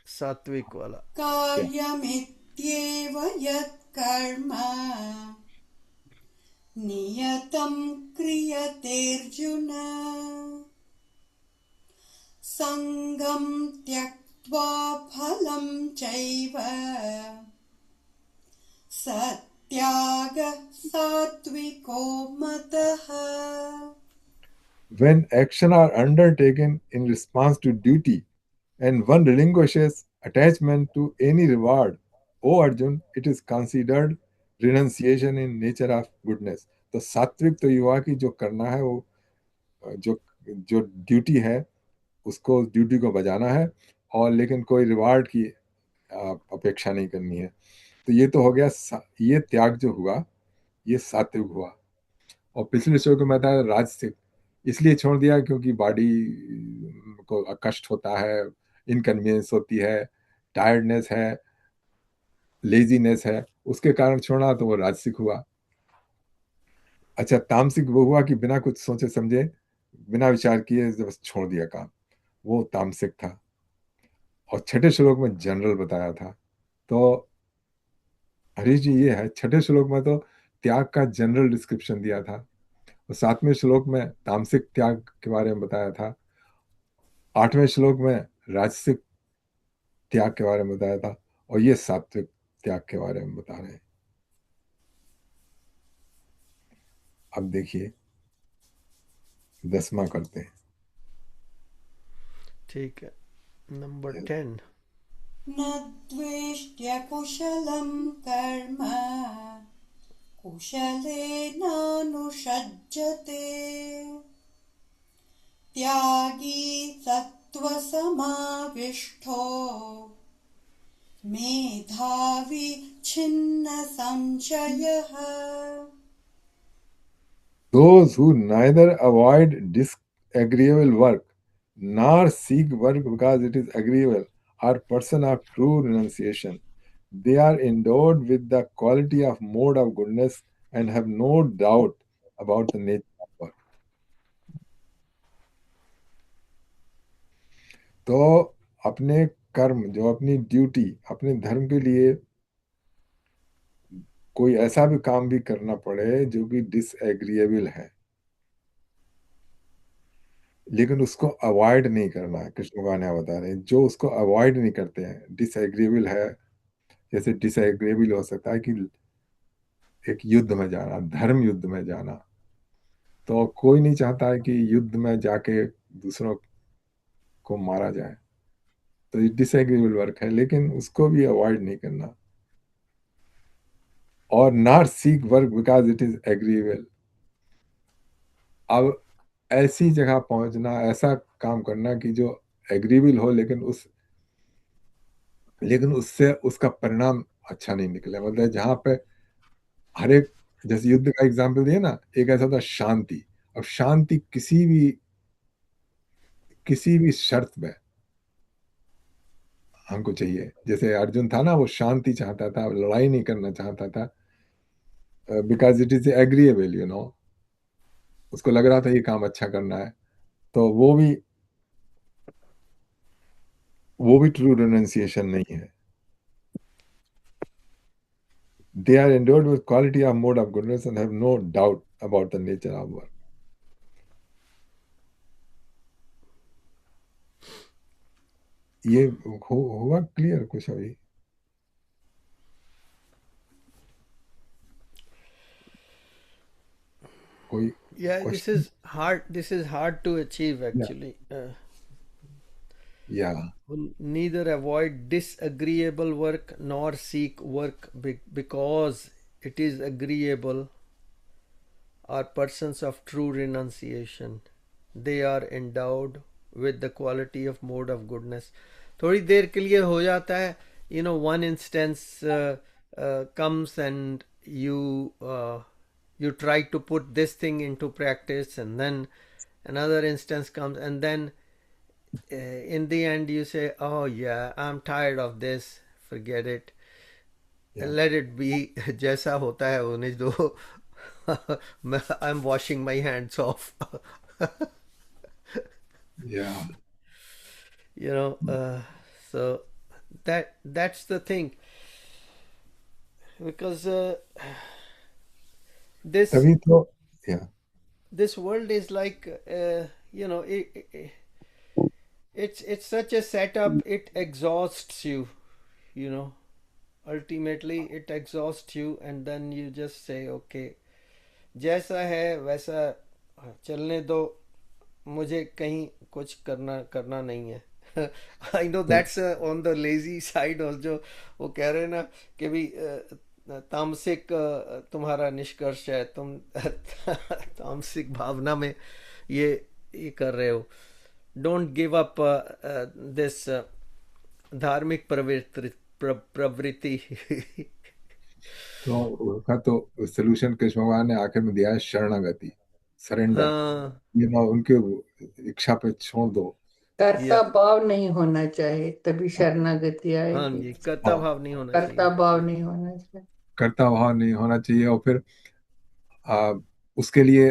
सात्विक वाला। क्या? कार्यमित्येव यत्कर्म नियतं क्रियतेऽर्जुन सङ्गं त्यक्त्वा फलं चैव सत्यागः सात्विको मतः। When action are undertaken in response to duty, and one relinquishes attachment to any reward, O Arjun, it is considered renunciation in nature of goodness. तो सात्विक तो युवा की जो करना है, वो जो जो ड्यूटी है, उसको ड्यूटी को बजाना है, और लेकिन कोई रिवार्ड की अपेक्षा नहीं करनी है। तो ये तो हो गया, ये त्याग जो हुआ, ये सात्विक हुआ। और पिछले शो को मैं था राजसिक, इसलिए छोड़ दिया क्योंकि बॉडी को कष्ट होता है, इनकन्वीनियंस होती है, टायर्डनेस है, लेजीनेस है, उसके कारण छोड़ा, तो वो राजसिक हुआ। अच्छा, तामसिक वो हुआ कि बिना कुछ सोचे समझे, बिना विचार किए जब छोड़ दिया काम, वो तामसिक था। और छठे श्लोक में जनरल बताया था। तो हरीश जी, ये है, छठे श्लोक में तो त्याग का जनरल डिस्क्रिप्शन दिया था, और सातवें श्लोक में तामसिक त्याग के बारे में बताया था, आठवें श्लोक में राजसिक त्याग के बारे में बताया था, और ये सात्विक त्याग के बारे में बता रहे हैं। अब देखिए 10वां करते हैं। ठीक है। नंबर 10। न द्वेष्ट्य कुशलं कर्म कुशलेनानुषज्यते त्यागी सत्त्वसमाविष्टो मेधावी छिन्न संशयः। Those who neither avoid disagreeable work nor seek work because it is agreeable are person of true renunciation. They are endowed with the quality of mode of goodness and have no doubt about the nature of work. तो अपने कर्म, जो अपनी duty, अपने धर्म के लिए कोई ऐसा भी काम भी करना पड़े जो कि डिसएग्रीएबल है, लेकिन उसको अवॉइड नहीं करना है। कृष्ण भगवान यहाँ बता रहे हैं, जो उसको अवॉइड नहीं करते हैं, डिसएग्रीएबल है। जैसे डिसएग्रीएबल हो सकता है कि एक युद्ध में जाना, धर्म युद्ध में जाना, तो कोई नहीं चाहता है कि युद्ध में जाके दूसरों को मारा जाए, तो ये डिसएग्रीबल वर्क है, लेकिन उसको भी अवॉइड नहीं करना, और not seek work because it is agreeable. अब ऐसी जगह पहुंचना, ऐसा काम करना कि जो एग्रीएबल हो, लेकिन उससे उसका परिणाम अच्छा नहीं निकले, मतलब जहां पे हर एक, जैसे युद्ध का एग्जाम्पल दिए ना, एक ऐसा था शांति। अब शांति किसी भी शर्त में हमको चाहिए। जैसे अर्जुन था ना, वो शांति चाहता था, लड़ाई नहीं करना चाहता था, बिकॉज इट इज एग्रीएबल, उसको लग रहा था ये काम अच्छा करना है। तो वो भी ट्रू रिनंसिएशन नहीं है। They are endowed with quality of mode of goodness and have no doubt about the nature of work. ये हुआ क्लियर कुछ अभी? कोई Yeah, question? this is hard to achieve या actually. या Neither avoid disagreeable work nor seek work because it is agreeable are persons of true renunciation. They are endowed with the quality of mode of goodness. थोड़ी देर के लिए हो जाता है, one instance comes and you try to put this thing into practice, and then another instance comes, and then in the end you say, oh yeah, I'm tired of this, forget it, या let it be. जैसा होता है होने दो. I'm washing my hands off. या you know so that's the thing, because this तभी तो या this world is like, it's such a setup, it exhausts you, you know ultimately it exhausts you, and then you just say, okay, जैसा है वैसा चलने दो, मुझे कहीं कुछ करना करना नहीं है. आई नो तो that's on the lazy side, और जो वो कह रहे हैं ना कि भी तामसिक तुम्हारा निष्कर्ष है, तुम तामसिक भावना में ये कर रहे हो. डोंट गिव अप दिस धार्मिक प्रवृत्ति. तो उसका तो सोल्यूशन कृष्ण भगवान ने आखिर में दिया है, शरणागति, सरेंडर। हाँ. उनके इच्छा पे छोड़ दो। कर्ता या भाव नहीं होना चाहिए, तभी शरणागति हाँ आएगी। जी, कर्ता हाँ, भाव नहीं होना कर्ता चाहिए. भाव नहीं होना चाहिए। कर्ता भाव नहीं होना चाहिए, और फिर आ, उसके लिए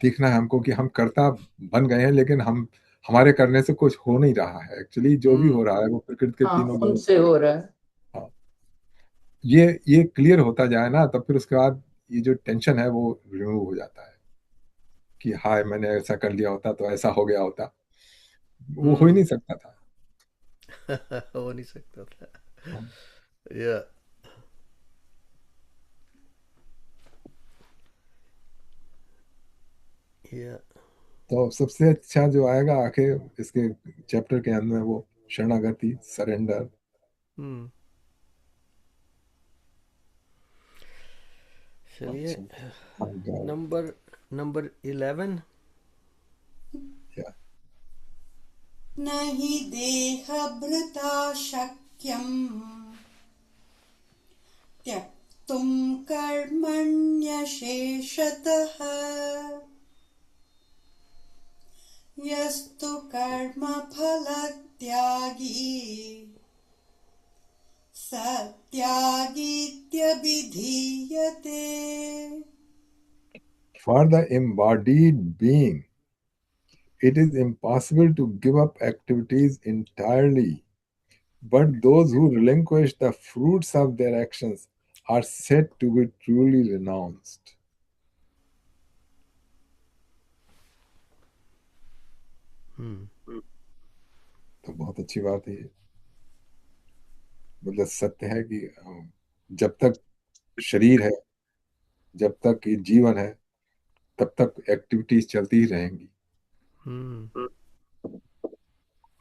देखना है हमको कि हम कर्ता बन गए हैं, लेकिन हमारे करने से कुछ हो नहीं रहा है। एक्चुअली जो भी हो हम्म. रहा है वो प्रकृति के हाँ, तीनों गुणों उनसे से। हो रहा है। हाँ, ये क्लियर होता जाए ना, तब फिर उसके बाद ये जो टेंशन है वो रिमूव हो जाता है कि हाय, मैंने ऐसा कर लिया होता तो ऐसा हो गया होता। वो हो ही नहीं हम्म. सकता था। हो नहीं सकता था. हाँ, या या तो सबसे अच्छा जो आएगा आखिर इसके चैप्टर के अंत में, वो शरणागति, सरेंडर। हम्म. चलिए, अच्छा, हाँ, गाओ। Number number 11. या न हि देहभृता शक्यम् त्यक्तुं कर्मण्यशेषतः यस्तु कर्मफलत्यागी सत्यागीत्यभिधीयते. For the embodied being, it is impossible to give up activities entirely, but those who relinquish the fruits of their actions are said to be truly renounced. हम्म. तो बहुत अच्छी बात है ये। मतलब सत्य है कि जब तक शरीर है जब तक ये जीवन है तब तक एक्टिविटीज चलती ही रहेंगी. हम्म.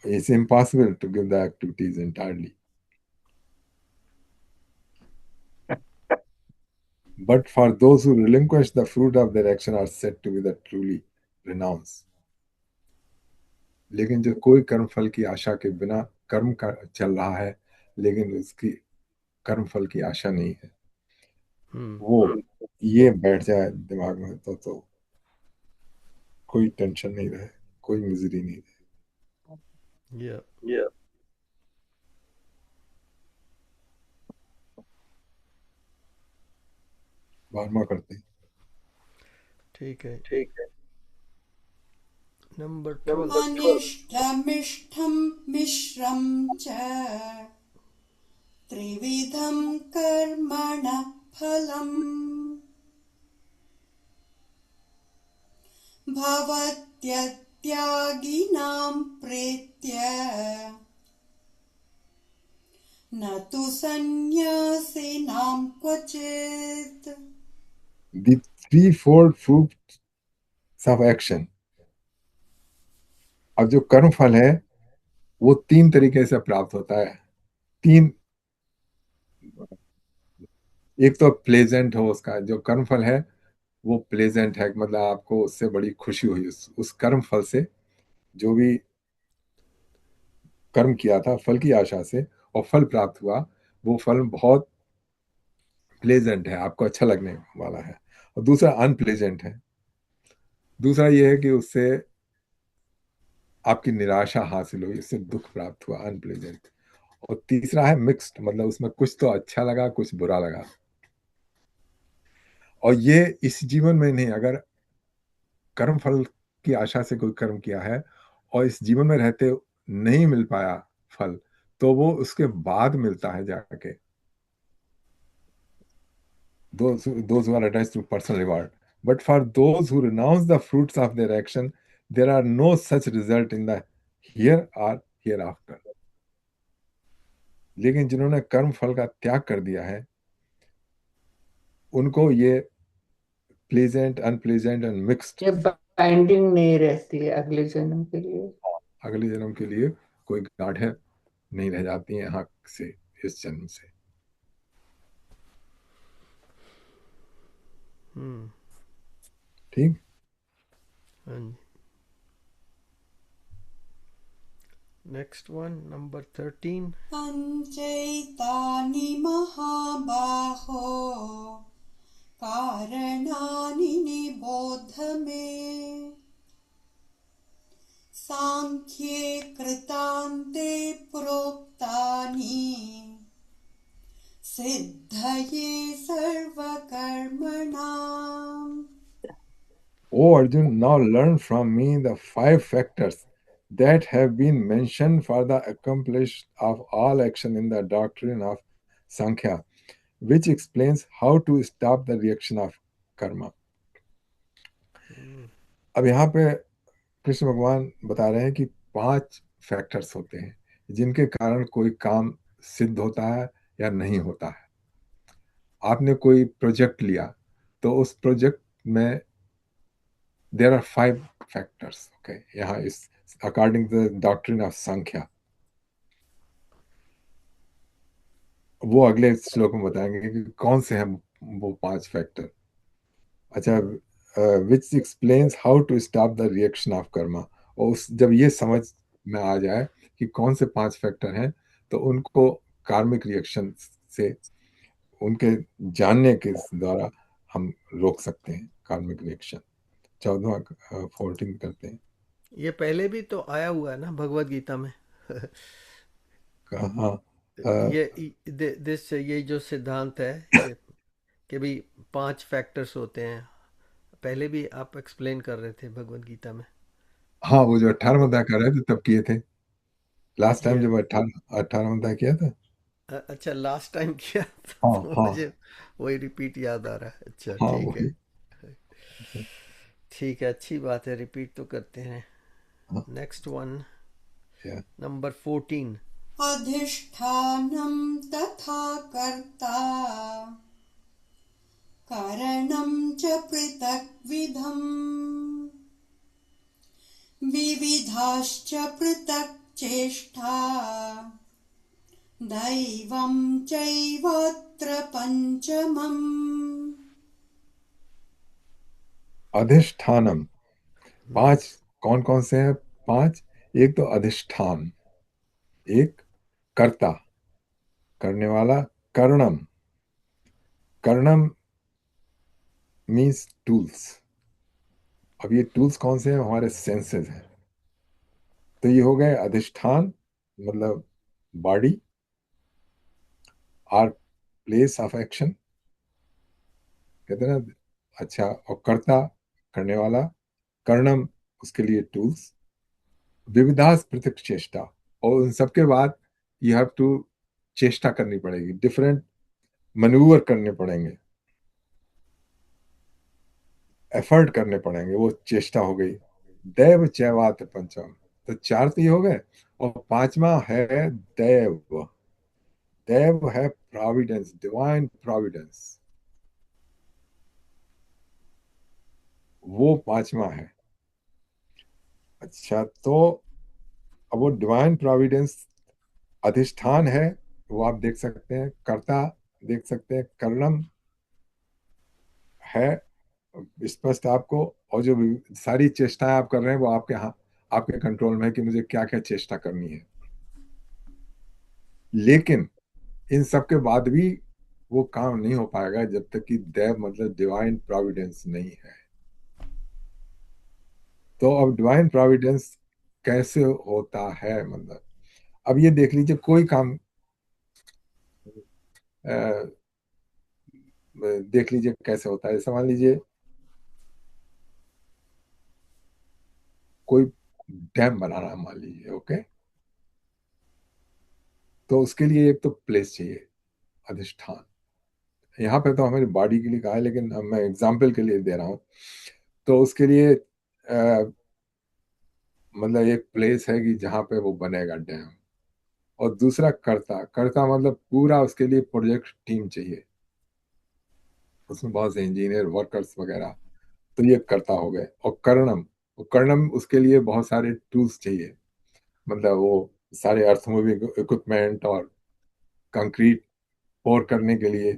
It's impossible to give the activities entirely. But for those who relinquish the fruit of their action are said to be the truly renounced. लेकिन जो कोई कर्म फल की आशा के बिना कर्म का चल रहा है लेकिन उसकी कर्म फल की आशा नहीं है, वो ये बैठ जाए दिमाग में तो कोई टेंशन नहीं रहे, कोई मिजरी नहीं रहे. Yeah. बारहवां करते हैं. ठीक है. नंबर 12. अनिष्टमिष्टं मिश्रं च त्रिविधं कर्मणः फलम् भवत्यत्यागिनां प्रीत्य न तु सन्न्यासिनां क्वचित्. The threefold fruits of action. अब जो कर्म फल है वो तीन तरीके से प्राप्त होता है. तीन, एक तो प्लेजेंट हो, उसका जो कर्म फल है वो प्लेजेंट है, मतलब आपको उससे बड़ी खुशी हुई उस कर्म फल से. जो भी कर्म किया था फल की आशा से और फल प्राप्त हुआ, वो फल बहुत प्लेजेंट है, आपको अच्छा लगने वाला है. और दूसरा अनप्लेजेंट है. दूसरा ये है कि उससे आपकी निराशा हासिल हुई, उससे दुख प्राप्त हुआ, अनप्लेजेंट. और तीसरा है मिक्स्ड, मतलब उसमें कुछ तो अच्छा लगा कुछ बुरा लगा. और ये इस जीवन में नहीं, अगर कर्म फल की आशा से कोई कर्म किया है और इस जीवन में रहते नहीं मिल पाया फल, तो वो उसके बाद मिलता है जाके. those who are attached to personal reward. But for those who renounce the fruits of their action, there are no such result in the here or hereafter. लेकिन जिन्होंने कर्म फल का त्याग कर दिया है उनको ये प्लेजेंट, अनप्लेजेंट एंड मिक्स्ड, ये बाइंडिंग नहीं रहती है अगले जन्म के लिए. अगले जन्म के लिए कोई गांठें नहीं रह जाती हैं यहाँ से, इस जन्म से. ठीक. Next one, number 13. पञ्चैतानि महाबाहो कारणानि निबोध मे सांख्ये कृतान्ते प्रोक्तानि सिद्धये सर्वकर्मणाम्. O Arjun, now learn from me the 5 factors that have been mentioned for the accomplishment of all action in the doctrine of Sankhya, which explains how to stop the reaction of karma. अब यहाँ पे कृष्ण भगवान बता रहे हैं कि 5 factors होते हैं जिनके कारण कोई काम सिद्ध होता है या नहीं होता है. आपने कोई प्रोजेक्ट लिया तो उस प्रोजेक्ट में there are 5 factors. Okay, यहाँ इस according to the doctrine of Sankhya, वो अगले श्लोक में बताएंगे कि कौन से हैं वो 5 फैक्टर. अच्छा, which explains how to stop the reaction of karma. और जब ये समझ में आ जाए कि कौन से 5 फैक्टर हैं तो उनको कार्मिक रिएक्शन से, उनके जानने के द्वारा हम रोक सकते हैं कार्मिक रिएक्शन. 14वां 14 करते हैं. ये पहले भी तो आया हुआ है ना भगवत गीता में. हाँ, ये जो सिद्धांत है ये कि भी 5 फैक्टर्स होते हैं, पहले भी आप एक्सप्लेन कर रहे थे भगवत गीता में. हाँ, वो जो 18वां अध्याय कर रहे थे तब किए थे लास्ट टाइम, ये जब 18वां अध्याय किया था. अच्छा, लास्ट टाइम किया था हाँ तो हाँ मुझे वही रिपीट याद आ रहा है. अच्छा, हाँ, ठीक है. वही. ठीक है, अच्छी बात है, रिपीट तो करते हैं. हाँ, नेक्स्ट वन, yeah. नंबर 14. अधिष्ठानं तथा कर्ता करणं च पृथक्विधम् विविधाश्च पृथक् चेष्टा दैवं चैवत्र पञ्चमम्। अधिष्ठानम, 5 कौन कौन से हैं? 5। एक तो अधिष्ठान, एक कर्ता, करने वाला, कर्णम, कर्णम मीन्स टूल्स। अब ये टूल्स कौन से हैं? हमारे सेंसेस हैं। तो ये हो गए अधिष्ठान, मतलब body, or place of action, कहते हैं ना। अच्छा, और कर्ता, करने वाला, कर्णम, उसके लिए टूल्स, विविधास पृथक चेष्टा, और उन सबके बाद यू हैव टू चेष्टा करनी पड़ेगी, डिफरेंट मनूवर करने पड़ेंगे, एफर्ट करने पड़ेंगे, वो चेष्टा हो गई। दैव चैवात पंचम, तो 4 तो ये हो गए, और 5वां है दैव। दैव है प्रोविडेंस, डिवाइन प्रोविडेंस, वो 5वां है। अच्छा, तो अब वो डिवाइन प्रोविडेंस अधिष्ठान है, वो आप देख सकते हैं, कर्ता देख सकते हैं, कर्णम है स्पष्ट आपको, और जो सारी चेष्टाएं आप कर रहे हैं वो आपके आपके कंट्रोल में है कि मुझे क्या क्या चेष्टा करनी है। लेकिन इन सब के बाद भी वो काम नहीं हो पाएगा जब तक कि दैव मतलब डिवाइन प्रोविडेंस नहीं है। तो अब डिवाइन प्रोविडेंस कैसे होता है, मतलब अब ये देख लीजिए, कोई काम अ, देख लीजिए कैसे होता है। समझ लीजिए कोई डैम बनाना है, मान लीजिए, ओके। तो उसके लिए एक तो प्लेस चाहिए, अधिष्ठान। यहाँ पे तो हमारी बॉडी के लिए कहा है, लेकिन अब मैं एग्जाम्पल के लिए दे रहा हूँ। तो उसके लिए मतलब एक प्लेस है कि जहाँ पे वो बनेगा डैम। और दूसरा कर्ता, कर्ता मतलब पूरा उसके लिए प्रोजेक्ट टीम चाहिए, उसमें बहुत से इंजीनियर वर्कर्स वगैरह। तो ये कर्ता हो गए। और कर्णम, और कर्णम उसके लिए बहुत सारे टूल्स चाहिए, मतलब वो सारे अर्थ मूविंग इक्विपमेंट और कंक्रीट पोर करने के लिए,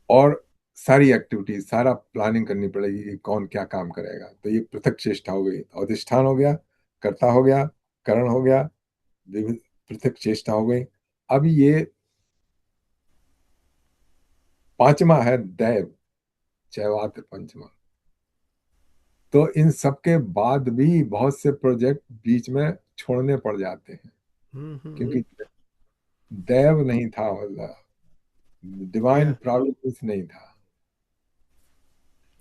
और सारी एक्टिविटीज, सारा प्लानिंग करनी पड़ेगी कि कौन क्या काम करेगा। तो ये पृथक चेष्टा हो गई, अधिष्ठान हो गया, कर्ता हो गया, करण हो गया, विविध पृथक चेष्टा हो गई। अब ये 5वां है दैव चैवात पंचमा। तो इन सबके बाद भी बहुत से प्रोजेक्ट बीच में छोड़ने पड़ जाते हैं, क्योंकि दैव नहीं था, मतलब डिवाइन या प्रोविडेंस नहीं था।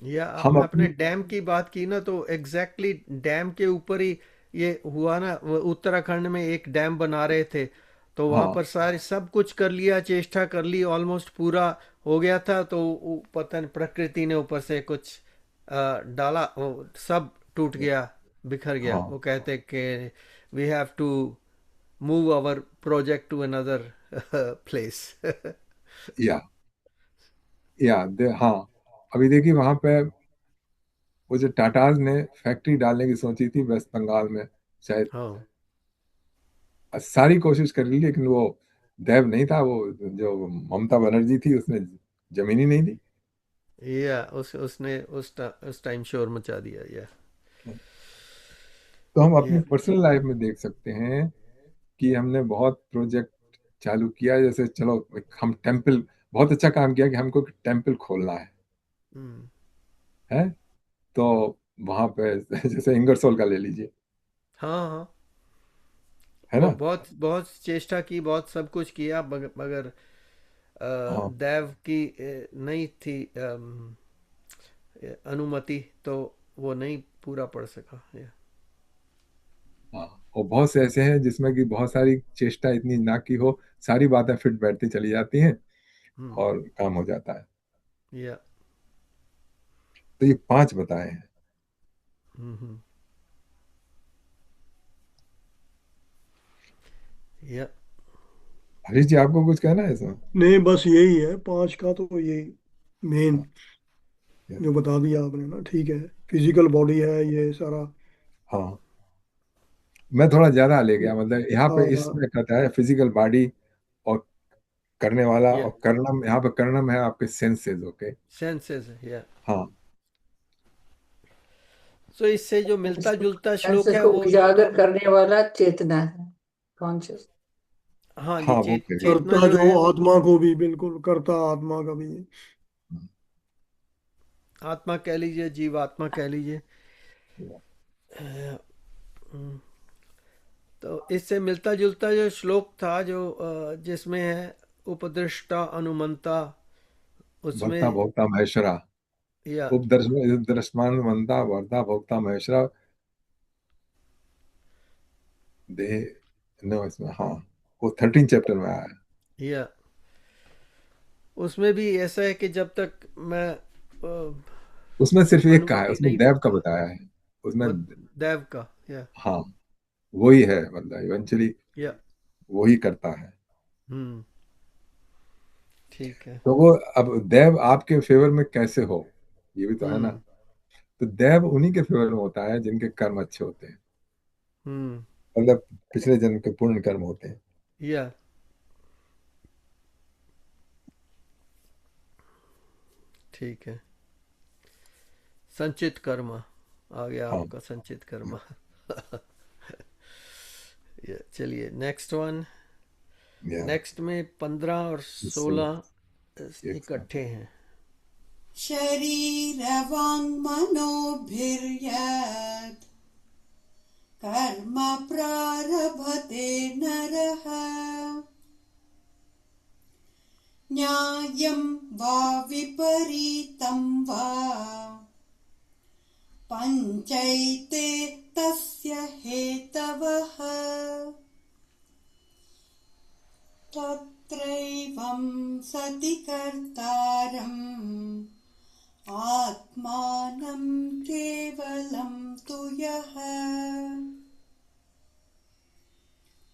हम आपने अपनी, डैम की बात की ना, तो एग्जैक्टली डैम के ऊपर ही ये हुआ ना। वो उत्तराखंड में एक डैम बना रहे थे, तो वहां हाँ पर सारे सब कुछ कर लिया, चेष्टा कर ली, ऑलमोस्ट पूरा हो गया था। तो पता नहीं प्रकृति ने ऊपर से कुछ डाला, वो सब टूट गया, बिखर गया। हाँ, वो कहते कि we have to move our project to another place. हाँ। अभी देखिए वहां पे वो जो टाटाज ने फैक्ट्री डालने की सोची थी वेस्ट बंगाल में, शायद हाँ, सारी कोशिश कर ली, लेकिन वो देव नहीं था, वो जो ममता बनर्जी थी उसने जमीन ही नहीं दी। या उसने उस टाइम शोर मचा दिया। या तो हम अपनी या पर्सनल लाइफ में देख सकते हैं कि हमने बहुत प्रोजेक्ट चालू किया, जैसे चलो हम टेम्पल, बहुत अच्छा काम किया कि हमको टेम्पल खोलना है। तो वहां पे जैसे इंगरसोल का ले लीजिए, हाँ हाँ, है ना। बहुत बहुत चेष्टा की, बहुत सब कुछ किया, मगर हाँ दैव की नहीं थी अनुमति, तो वो नहीं पूरा पड़ सका। या हाँ। और बहुत से ऐसे हैं जिसमें कि बहुत सारी चेष्टा इतनी ना की हो, सारी बातें फिट बैठती चली जाती हैं हम्म और काम हो जाता है। या तो ये 5 बताए हैं। हम्म या हरीश जी, आपको कुछ कहना है इसमें? नहीं, बस यही है 5 का, तो यही मेन हाँ जो बता दिया आपने ना, ठीक है। फिजिकल बॉडी है ये सारा। हाँ, मैं थोड़ा ज्यादा ले गया, मतलब यहाँ पे हाँ इसमें कहता है फिजिकल बॉडी और करने वाला, या और कर्णम, यहाँ पे कर्णम है आपके सेंसेस। ओके। सेंसेस, या हाँ सो इससे जो मिलता जुलता श्लोक सेंसेस है को वो, उजागर करने वाला चेतना है, कॉन्शियस। हाँ जी, हाँ, वो करिए। चेतना करता जो जो है वो आत्मा को भी, बिल्कुल करता आत्मा का भी। आत्मा कह लीजिए, जीवात्मा कह लीजिए। तो इससे मिलता जुलता जो श्लोक था, जो जिसमें है उपदृष्टा अनुमंता, भर्ता उसमें, भोक्ता महेश्वरा, या उपदर्शमान मनता भर्ता भोक्ता महेश्वरा देह। नो, इसमें हाँ, वो 13 चैप्टर में आया है। या उसमें भी ऐसा है कि जब तक मैं उसमें सिर्फ एक का है, अनुभूति उसमें नहीं, देव का बताया है उसमें। वो दैव का, या हाँ, वही है, मतलब इवेंचुअली या वही करता है। हम्म, ठीक है। तो वो अब देव आपके फेवर में कैसे हो, ये भी तो है ना। हम्म तो देव उन्हीं के फेवर में होता है जिनके कर्म अच्छे होते हैं, हम्म, मतलब पिछले जन्म के पुण्य कर्म होते हैं। या ठीक है। संचित कर्म आ गया हाँ, आपका, संचित कर्म। चलिए नेक्स्ट वन। या नेक्स्ट में 15 और 16 एक साथ। इकट्ठे हैं। शरीरवाङ्मनोभिर्यत् कर्म प्रारभते नरः न्यायं वा विपरीतं वा पञ्चैते तस्य हेतवः तत्रैवं सति कर्तारम् आत्मानं केवलं तु यः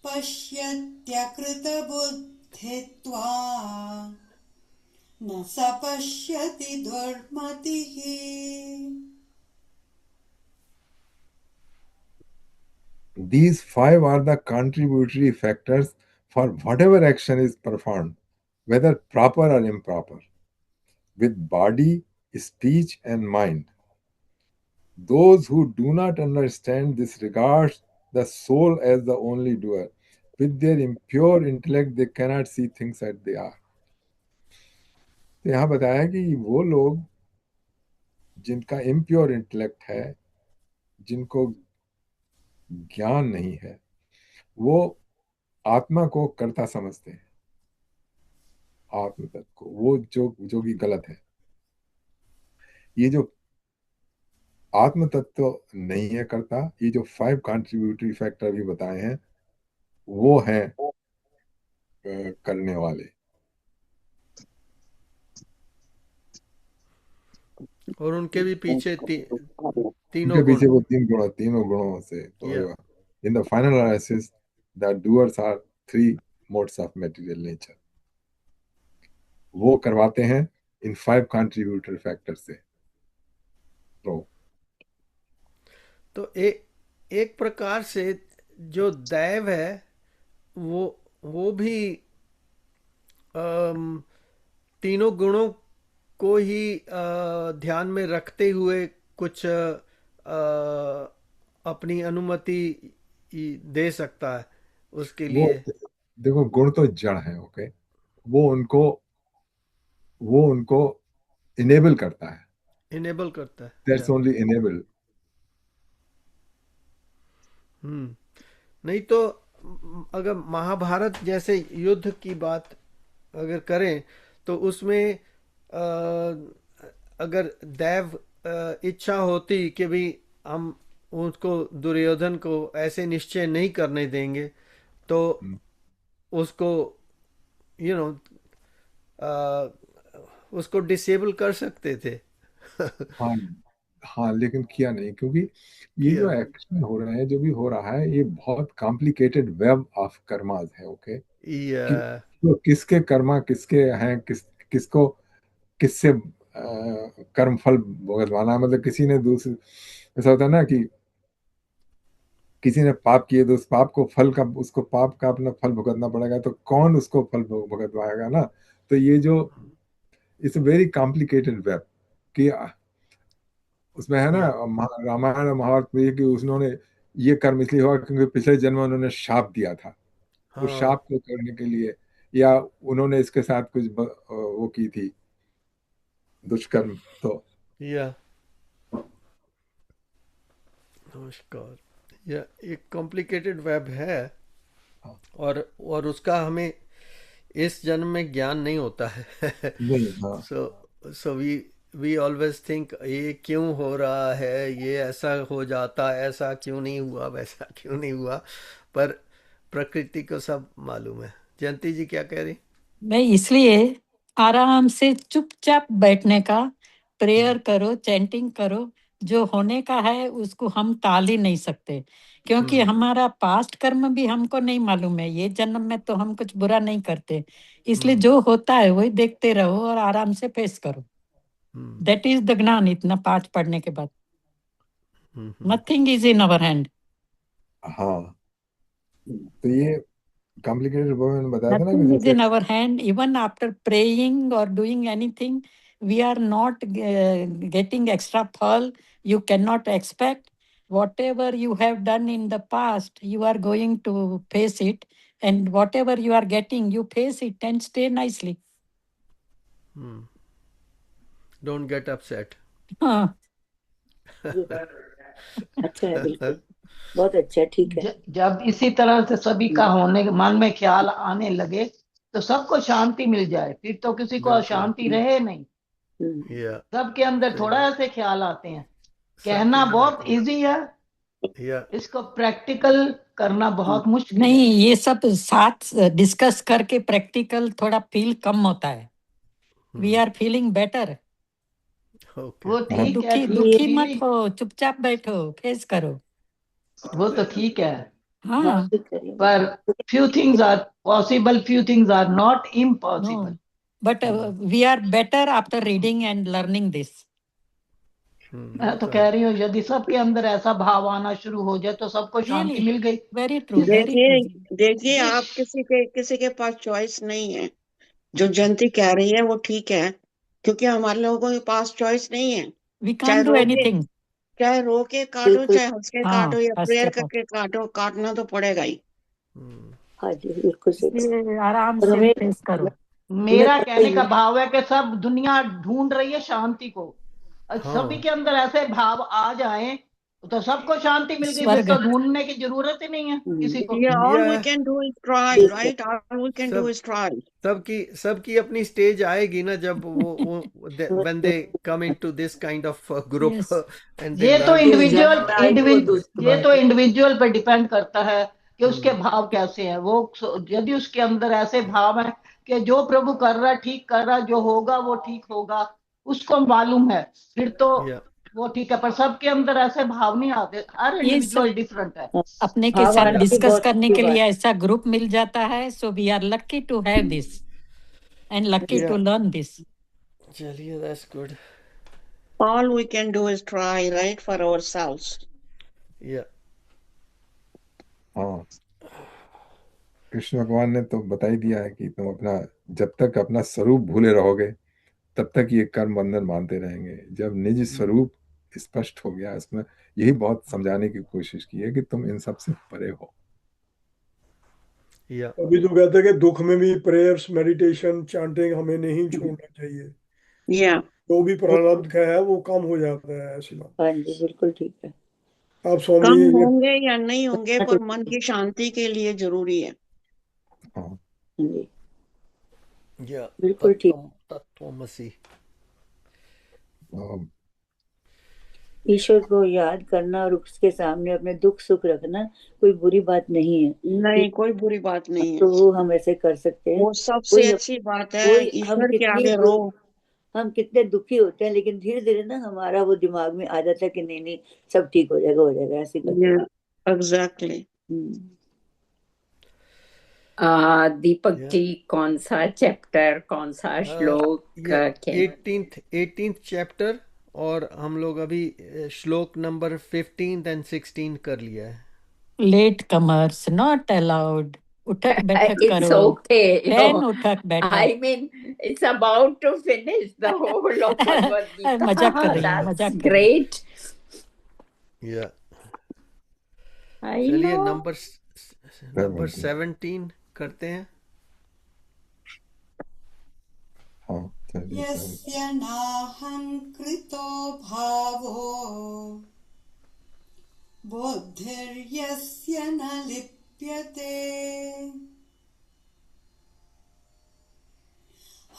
पश्यत्यकृतबुद्धित्वान् न स पश्यति दुर्मतिः These five are the contributory factors for whatever action is performed, whether proper or improper, with body, speech, and mind. Those who do not understand this regard the soul as the only doer. With their impure intellect, they cannot see things as they are. तो यहाँ बताया कि वो लोग जिनका impure intellect है, जिनको ज्ञान नहीं है, वो आत्मा को कर्ता समझते हैं, आत्म तत्व को, वो जो जो कि गलत है। ये जो आत्म तत्व नहीं है करता, ये जो 5 कंट्रीब्यूटरी फैक्टर भी बताए हैं, वो हैं करने वाले। और उनके भी पीछे उनके तीनों गुण, पीछे वो तीनों गुणों से तो या in the final analysis the doers are 3 modes of material nature. वो करवाते हैं इन 5 कंट्रीब्यूटरी फैक्टर से। तो तो एक प्रकार से जो दैव है वो भी अम, तीनों गुणों को ही ध्यान में रखते हुए कुछ अपनी अनुमति दे सकता है उसके वो लिए। देखो, गुण तो जड़ है। ओके, वो उनको वो उनको इनेबल करता है। इनेबल करता है, दैट्स या ओनली इनेबल। नहीं तो अगर महाभारत जैसे युद्ध की बात अगर करें तो उसमें अगर दैव इच्छा होती कि भी हम उसको, दुर्योधन को ऐसे निश्चय नहीं करने देंगे, तो उसको यू नो उसको डिसेबल कर सकते थे। हाँ हाँ, लेकिन किया नहीं, क्योंकि ये किया जो नहीं। एक्शन हो रहे हैं, जो भी हो रहा है, ये बहुत कॉम्प्लिकेटेड वेब ऑफ कर्मास है। ओके, या तो किसके कर्मा किसके हैं, किसको किससे कर्म फल भुगतवाना है। मतलब किसी ने दूसरे, ऐसा होता है ना कि किसी ने पाप किए तो उस पाप को फल का, उसको पाप का अपना फल भुगतना पड़ेगा, तो कौन उसको फल भुगतवाएगा ना। तो ये जो इट्स वेरी कॉम्प्लिकेटेड वेब कि उसमें है ना, या रामायण और महाभारत में ये कि उन्होंने ये कर्म इसलिए हुआ क्योंकि पिछले जन्म में उन्होंने शाप दिया था, उस हाँ शाप को करने के लिए, या उन्होंने इसके साथ कुछ वो की थी दुष्कर्म। तो या नमस्कार। या एक कॉम्प्लिकेटेड वेब है, और उसका हमें इस जन्म में ज्ञान नहीं होता है। नहीं, हाँ सो वी ऑलवेज थिंक ये क्यों हो रहा है, ये ऐसा हो जाता, ऐसा क्यों नहीं हुआ, वैसा क्यों नहीं हुआ, पर प्रकृति को सब मालूम है। जयंती जी क्या कह रही? मैं इसलिए आराम से चुपचाप बैठने का, प्रेयर करो, चैंटिंग करो। जो होने का है उसको हम टाल ही नहीं सकते, क्योंकि हमारा पास्ट कर्म भी हमको नहीं मालूम है। ये जन्म में तो हम कुछ बुरा नहीं करते, इसलिए जो होता है वही देखते रहो और आराम से फेस करो। दैट इज द ज्ञान। इतना पाठ पढ़ने के बाद nothing is in our hand. हाँ। तो ये कॉम्प्लिकेटेड वो मैंने बताया था ना कि Nothing is जैसे in our hand. Even after praying or doing anything, we are not getting extra phal. You cannot expect. Whatever you have done in the past, you are going to face it. And whatever you are getting, you face it and stay nicely. Don't get upset. हाँ, अच्छा है, बिल्कुल बहुत अच्छा है, ठीक है। जब इसी तरह से सभी का होने मन में ख्याल आने लगे तो सबको शांति मिल जाए, फिर तो किसी को बिल्कुल। अशांति रहे नहीं। या सबके अंदर सही थोड़ा बात। ऐसे ख्याल आते हैं। सबके कहना अंदर बहुत आती है। इजी है, या इसको प्रैक्टिकल करना बहुत मुश्किल है। नहीं, ये सब साथ डिस्कस करके प्रैक्टिकल थोड़ा फील कम होता है। We are feeling better. Okay. वो तो ठीक है, दुखी मत फीलिंग हो, चुपचाप बैठो, फेस करो। वो तो ठीक है, हाँ हाँ, ठीक है। पर few things are possible, few things are not no, impossible. but we are better after reading and learning this. मैं तो कह रही हूँ यदि सबके अंदर ऐसा भाव आना शुरू हो जाए तो सबको शांति Really, मिल गई। very true, very true. देखिए आप किसी के पास चॉइस नहीं है। जो जयंती कह रही है वो ठीक है, क्योंकि हमारे लोगों के पास चॉइस नहीं है। We चाहे can't do anything. रो के काटो, बिल्कुल। चाहे हंस के हाँ, काटो, या हंस प्रेयर के करके काटो, काटना तो पड़ेगा ही। हाँ जी, बिल्कुल सही। इसलिए आराम और से हमें फेस करो। मेरा कहने का भाव है कि सब दुनिया ढूंढ रही है शांति को। सभी के अंदर ऐसे भाव आ जाएं तो सबको शांति मिल गई, फिर स्वर्ग। तो ढूंढने की जरूरत ही नहीं है किसी को। Yeah, all we या can do is try, right? All we can do सब is try. सबकी अपनी स्टेज आएगी ना, जब वो when they come into this kind of group Yes. and they ये तो learn this kind ये तो इंडिविजुअल पर डिपेंड करता है कि उसके हम्म, भाव कैसे हैं। वो यदि उसके अंदर ऐसे भाव हैं कि जो प्रभु कर रहा ठीक कर रहा, जो होगा वो ठीक होगा, उसको मालूम है, फिर तो या वो ठीक है। पर सबके अंदर ऐसे भाव नहीं आते, हर ये सब इंडिविजुअल डिफरेंट है। अपने के भाव साथ आना भी डिस्कस बहुत करने अच्छी के लिए बात ऐसा ग्रुप मिल जाता है। So we are lucky to have this and lucky या टू लर्न दिस। चलिए, that's good. All we can do is try, right, for ourselves. या हाँ, कृष्ण भगवान ने तो बता ही दिया है कि तुम अपना, जब तक अपना स्वरूप भूले रहोगे तब तक ये कर्म बंधन मानते रहेंगे। जब निज स्वरूप स्पष्ट हो गया, इसमें यही बहुत समझाने की कोशिश की है कि तुम इन सब से परे हो। या अभी तो कहते हैं कि दुख में भी प्रेयर्स, मेडिटेशन, चैंटिंग हमें नहीं छोड़ना चाहिए। Yeah. जो भी प्रारब्ध का है वो कम हो जाता है, ऐसी बात। हाँ जी, बिल्कुल ठीक है। आप स्वामी कम ये होंगे या नहीं होंगे, पर मन की शांति के लिए जरूरी है। हाँ, हाँ जी, या बिल्कुल ठीक। तत्वमसि। ईश्वर को याद करना और उसके सामने अपने दुख सुख रखना कोई बुरी बात नहीं है। नहीं, कोई बुरी बात नहीं है। तो वो हम ऐसे कर सकते हैं। वो सबसे अच्छी बात है, कोई ईश्वर के आगे रो। हम कितने दुखी होते हैं, लेकिन धीरे धीरे ना हमारा वो दिमाग में आ जाता है कि नहीं नहीं सब ठीक हो जाएगा, हो जाएगा, ऐसे करके। एग्जैक्टली। दीपक Yeah. जी कौन सा चैप्टर, कौन सा श्लोक या क्या? 18th चैप्टर, और हम लोग अभी श्लोक नंबर 15 एंड 16 कर लिया है। लेट कमर्स नॉट अलाउड, उठक बैठक It's करो, okay. पेन उठक बैठक। I mean, it's about to finish the whole of Bhagavad Gita. मजाक कर रही हूँ, That's मजाक कर रही हूँ। great. या I चलिए know. नंबर 17 करते हैं। हाँ चलिए यस्य नाहङ्कृतो भावो बुद्धिर्यस्य न लिप्यते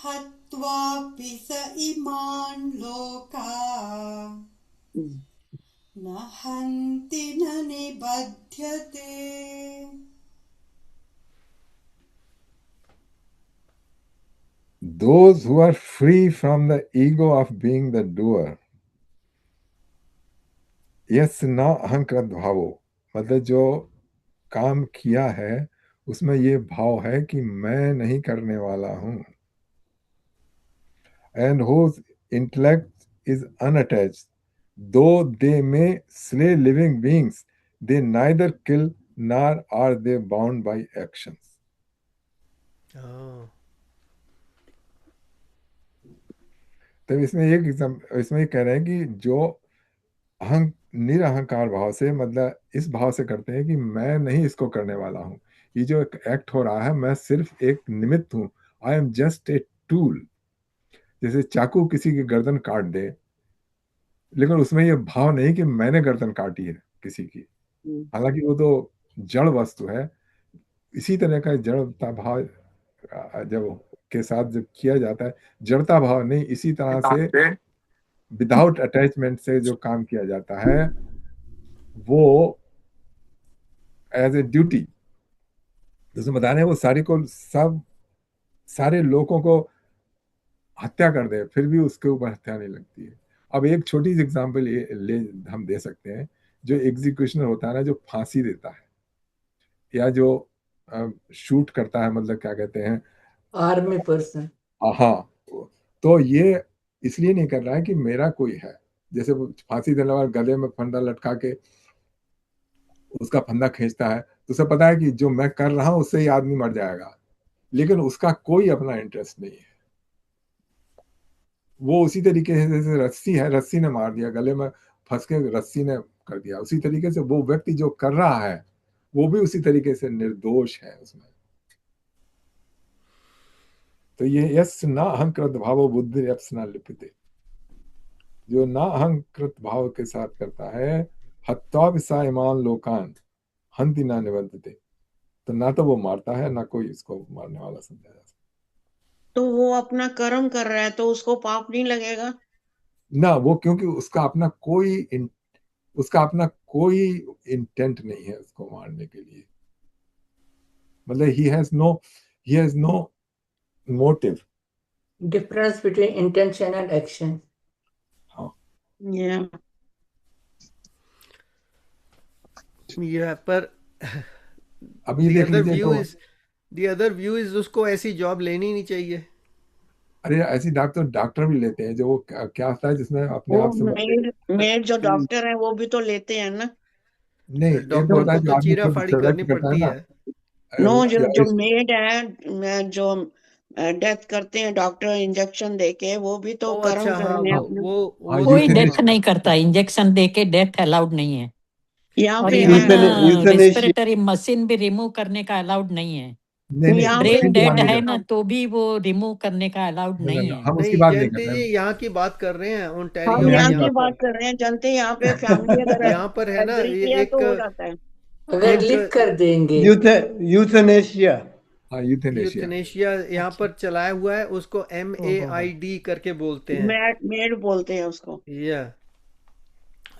हत्वापि स इमान् लोकान् न हन्ति न निबध्यते। Those who are free from the ego of being the doer, yes ना अहंकृत भावो, मतलब जो काम किया है उसमें ये भाव है कि मैं नहीं करने वाला हूं। And whose intellect is unattached, though they may slay living beings, they neither kill nor are they bound by actions. तो इसमें इसमें ये कह रहे हैं कि जो निरअहंकार भाव से, मतलब इस भाव से करते हैं कि मैं नहीं इसको करने वाला हूं, ये जो एक्ट हो रहा है मैं सिर्फ एक निमित्त हूं, I am just a tool. जैसे चाकू किसी की गर्दन काट दे, लेकिन उसमें ये भाव नहीं कि मैंने गर्दन काटी है किसी की, हालांकि वो तो जड़ वस्तु है। इसी तरह का जड़ता भाव जब के साथ जब किया जाता है, जड़ता भाव नहीं, इसी तरह से विदाउट अटैचमेंट से जो काम किया जाता है वो एज ए ड्यूटी, जैसे बता रहे हैं, वो सारे लोगों को हत्या कर दे फिर भी उसके ऊपर हत्या नहीं लगती है। अब एक छोटी सी एग्जांपल हम दे सकते हैं, जो एग्जीक्यूशनर होता है ना, जो फांसी देता है या जो शूट करता है, मतलब क्या कहते हैं, आर्मी पर्सन, हाँ, तो ये इसलिए नहीं कर रहा है कि मेरा कोई है। जैसे वो फांसी देने वाला गले में फंदा लटका के उसका फंदा खींचता है, तो उसे पता है कि जो मैं कर रहा हूं उससे ही आदमी मर जाएगा, लेकिन उसका कोई अपना इंटरेस्ट नहीं है। वो उसी तरीके से, जैसे रस्सी है, रस्सी ने मार दिया, गले में फंस के रस्सी ने कर दिया, उसी तरीके से वो व्यक्ति जो कर रहा है वो भी उसी तरीके से निर्दोष है उसमें। तो ये यस ना अहंकृत भावो बुद्धि अपना लिपिते, जो ना अहंकृत भाव के साथ करता है, हत्वा विसा ईमान लोकान हंति ना निबद्धते, तो ना तो वो मारता है ना कोई इसको मारने वाला समझा जा सकता। तो वो अपना कर्म कर रहा है तो उसको पाप नहीं लगेगा ना, वो क्योंकि उसका अपना कोई इंटेंट नहीं है उसको मारने के लिए, मतलब he has no motive. difference between intention and action. हाँ, पर अभी देख लीजिए तो the other view is उसको ऐसी जॉब लेनी नहीं चाहिए। अरे ऐसी डॉक्टर भी लेते हैं, जो वो क्या होता है जिसमें अपने आप से मेड जो डॉक्टर है वो भी तो लेते हैं ना। नहीं, डॉक्टर को तो चीरा फाड़ी करनी पड़ती है। नो, जो मेड है, जो डेथ करते हैं डॉक्टर इंजेक्शन देके, वो भी तो कर्म कर रहे हैं। कोई डेथ नहीं करता, इंजेक्शन देके डेथ अलाउड नहीं है। यहाँ और पे यहाँ रेस्पिरेटरी मशीन भी रिमूव करने का अलाउड नहीं है। ब्रेन डेड है ना, तो भी वो रिमूव करने का अलाउड नहीं है। हम उसकी बात नहीं कर रहे हैं, यहाँ की बात कर रहे हैं, हम यहाँ की बात कर रहे हैं। जनते यहाँ पे फैमिली अगर यहाँ पर है ना, एक तो हो जाता है। अगर लिख कर देंगे यूथनेशिया यहाँ पर चलाया हुआ है, उसको MAID करके बोलते हैं, मेड बोलते हैं उसको,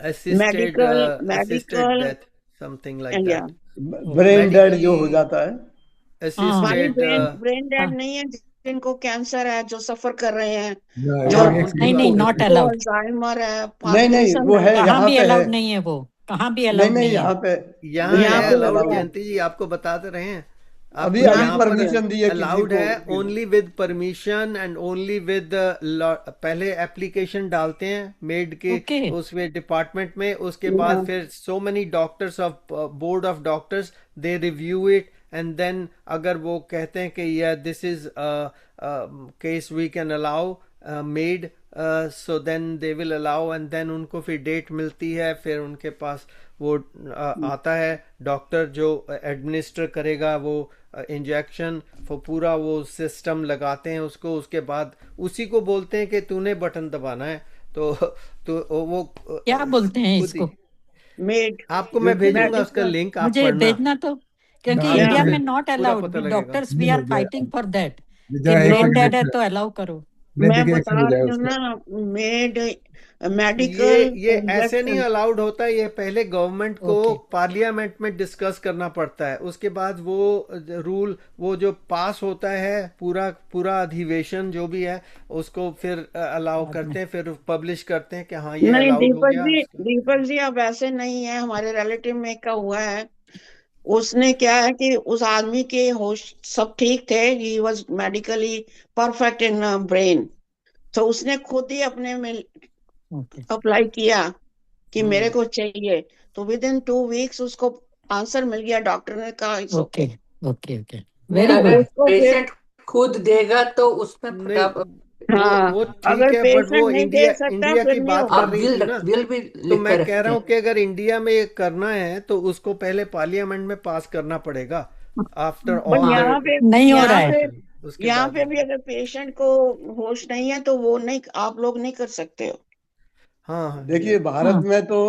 assisted death, something like that। Brain dead जो हो जाता है, ब्रेन डेड नहीं है, जिनको कैंसर है, जो सफर कर रहे हैं, नहीं नॉट अलाउड, अल्जाइमर है, नहीं वो है, यहाँ भी अलाउड नहीं है, वो कहाँ भी अलाउड नहीं है। यहाँ पे अलाउड। जयंती जी आपको बताते रहे हैं, अभी आपको अभी यहाँ पर परमिशन दी है किसी अलाउड को है only with permission and only with पहले एप्लीकेशन डालते हैं मेड के ओके उसमें डिपार्टमेंट में, उसके बाद फिर so many doctors of board of doctors they review it and then अगर वो कहते हैं कि या this is case we can allow made so then they will allow and then उनको फिर डेट मिलती है, फिर उनके पास वो आता है डॉक्टर जो एडमिनिस्टर करेगा वो इंजेक्शन, वो पूरा वो सिस्टम लगाते हैं उसको, उसके बाद उसी को बोलते हैं कि तूने बटन दबाना है तो वो क्या बोलते हैं खुद ही इसको? मेड आपको मैं भेजूंगा उसका मेडिकल लिंक, आप मुझे पढ़ना। भेजना तो, क्योंकि हाँ, इंडिया विजय में नॉट पूरा अलाउड, पता वी लगेगा। Doctors we are Vijay fighting for that कि विजय एक ब्रेन डेड है मिनट तो अलाउ करो। मैं देखिए एक बता मिनट रही विजय हूँ उसका ना, मेड मेडिकल ये ऐसे नहीं इंजेक्शन। अलाउड होता, ये पहले गवर्नमेंट को ओके पार्लियामेंट में डिस्कस करना पड़ता है, उसके बाद वो रूल वो जो पास होता है पूरा पूरा अधिवेशन जो भी है उसको फिर अलाउ बाद में करते हैं, फिर पब्लिश करते हैं कि हाँ ये नहीं अलाउड हो गया। दीपक जी अब ऐसे नहीं है। हमारे रिलेटिव में का हुआ है, उसने क्या है कि उस आदमी के होश सब ठीक थे, he was medically perfect in brain, तो उसने खुद ही अपने में ओके अप्लाई किया कि मेरे हम्म को चाहिए, तो विद इन 2 वीक्स उसको आंसर मिल गया, डॉक्टर ने कहा it's okay okay. Okay okay नहीं, वेरी अगर गुड। उसको फिर पेशेंट खुद देगा तो उसमें नहीं फटाफट हाँ, वो ठीक अगर है, बट पेशेंट वो नहीं इंडिया दे सकता इंडिया फिर की नहीं बात कर होगा। आप रही थी ना, विल भी तो लिख मैं कर कह रखते रहा हूँ हैं। कि अगर इंडिया में ये करना है तो उसको पहले पार्लियामेंट में पास करना पड़ेगा आफ्टर पर ऑल हाँ नहीं हो रहा यहाँ है। डिस्कशन, उसके यहाँ बाद पे भी अगर पेशेंट को होश नहीं है तो वो नहीं, आप लोग नहीं कर सकते हो। हाँ हाँ देखिए भारत हाँ में तो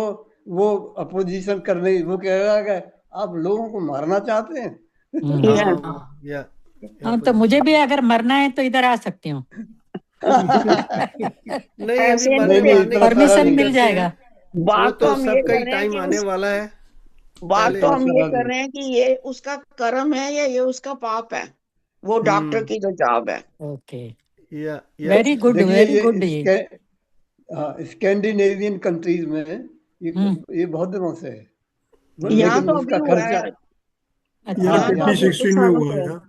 वो अपोजिशन कर रही, वो कहेगा कि आप लोगों को मारना चाहते हैं। या हाँ वो हाँ या हाँ, तो मुझे अपोजिशन भी अगर मरना है तो इधर आ सकती हूँ। नहीं अभी ऐसे मरने नहीं नहीं है, मारने इतना की बात सरल परमिशन नहीं नहीं, मिल करते हैं, जाएगा। वो बात तो तो हम ये सबका कर ही रहे हैं टाइम कि आने वाला है बात पहले। तो इतना हम ये सरल कर नहीं। रहे हैं कि ये उसका कर्म है या ये उसका पाप है, वो डॉक्टर हम्म की जो जॉब है। ओके या वेरी गुड देखिए वेरी ये गुड ये। इसके हाँ स्कैंडिनेवियन कंट्रीज में ये बहुत दिनों से है, यहाँ लेकिन तो अभी उसका हुआ खर्चा है, अच्छा यहाँ यहाँ तो अभी कुछ 2016 में सालों हुआ से है है। ना,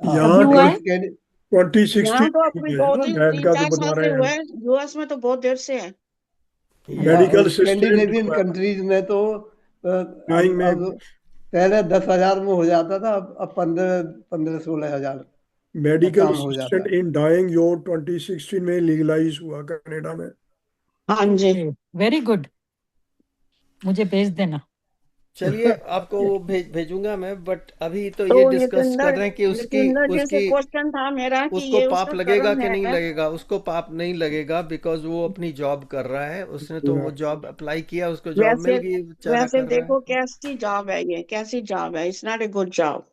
हाँ अभी यहाँ हुआ है। यहाँ 2016 तो में अभी हुआ है ना, डैड तीन का चार जो साल बता से रहे हुआ हैं है, यूएस में तो बहुत देर से है। या मेडिकल असिस्टेंट स्कैंडिनेवियन जो है कंट्रीज में तो डाइंग में, अब पहले 10,000 में हो जाता था, अब 15-16 हजार में मेडिकल काम हो जाता असिस्टेंट है। इन डाइंग योर 2016 में लीगलाइज हुआ कनाडा में। हाँ जी, ओके वेरी गुड, मुझे भेज देना। चलिए आपको वो भेजूंगा मैं, बट अभी तो तो ये डिस्कस कर नितिंदर रहे हैं कि उसकी नितिंदर जी से उसकी क्वेश्चन था मेरा कि उसको ये पाप उसका लगेगा कर्म कि नहीं है। लगेगा, उसको पाप नहीं लगेगा बिकॉज वो अपनी जॉब कर रहा है, उसने तो वो जॉब अप्लाई किया, उसको जॉब मिल वैसे गई, बेचारा वैसे कर रहा देखो है। कैसी जॉब है, ये कैसी जॉब है, it's not a good job.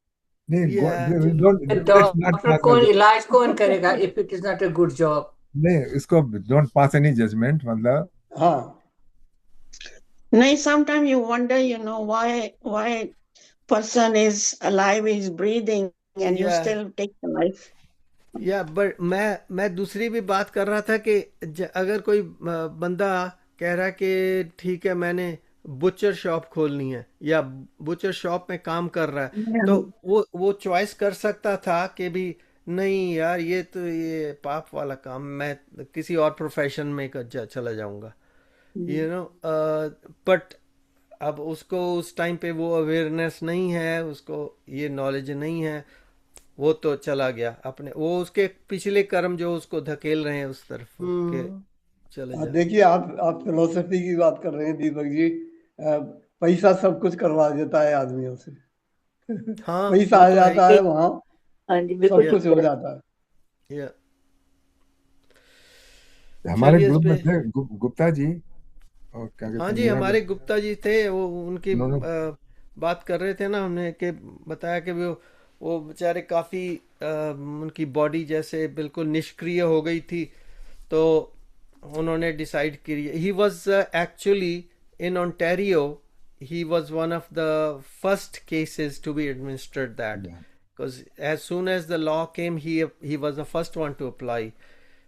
नहीं या चलो डोंट लेट्स नॉट डॉक्टर पास कौन इलाज कौन करेगा if it is not a good job? नहीं इसको डोंट पास एनी जजमेंट, मतलब हाँ नहीं, sometimes you wonder, you know, why person is alive, is breathing, and you या still take the life. या बट मैं दूसरी भी बात कर रहा था कि अगर कोई बंदा कह रहा है कि ठीक है मैंने बुचर शॉप खोलनी है या बुचर शॉप में काम कर रहा है, तो वो चॉइस कर सकता था कि भी नहीं यार ये तो ये पाप वाला काम, मैं किसी और प्रोफेशन में चला जाऊंगा, यू नो, बट अब उसको उस टाइम पे वो अवेयरनेस नहीं है, उसको ये नॉलेज नहीं है, वो तो चला गया अपने, वो उसके पिछले कर्म जो उसको धकेल रहे हैं उस तरफ के चले जा। देखिए आप फिलोसफी की बात कर रहे हैं दीपक जी। पैसा सब कुछ करवा देता है आदमियों से। हाँ पैसा वो आ तो है जाता ही। है वहां, हाँ जी बिल्कुल सब या कुछ ठीक हो है। जाता है। हमारे चलिए इस ग्रुप में पे, थे गुप्ता जी, और क्या हाँ कहते हैं जी मीरा हमारे गुप्ता, गुप्ता जी थे, वो उनकी उन्होंने बात कर रहे थे ना, हमने कि बताया कि वो बेचारे काफ़ी उनकी बॉडी जैसे बिल्कुल निष्क्रिय हो गई थी, तो उन्होंने डिसाइड किया, he was actually in Ontario, he was one of the first cases to be administered that, because as soon as the law came, he was the first one to apply,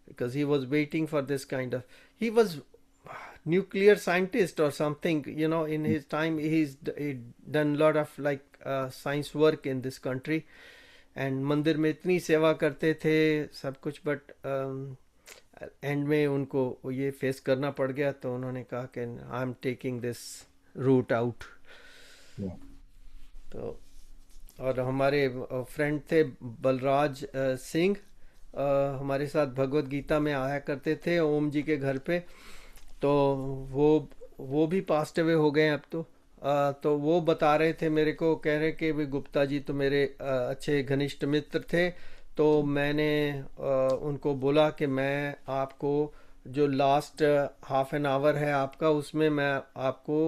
because he was waiting for this kind of, he was nuclear scientist or something, you know, in his time he done a lot of like science work in this country, and मंदिर में इतनी सेवा करते थे सब कुछ, but and में उनको ये फेस करना पड़ गया, तो उन्होंने कहा कि I am taking this route out. तो और हमारे फ्रेंड थे बलराज सिंह, हमारे साथ भगवत गीता में आया करते थे ओम जी के घर पे, तो वो भी पास्ट अवे हो गए अब तो वो बता रहे थे मेरे को, कह रहे कि भाई गुप्ता जी तो मेरे अच्छे घनिष्ठ मित्र थे, तो मैंने उनको बोला कि मैं आपको जो लास्ट हाफ एन आवर है आपका, उसमें मैं आपको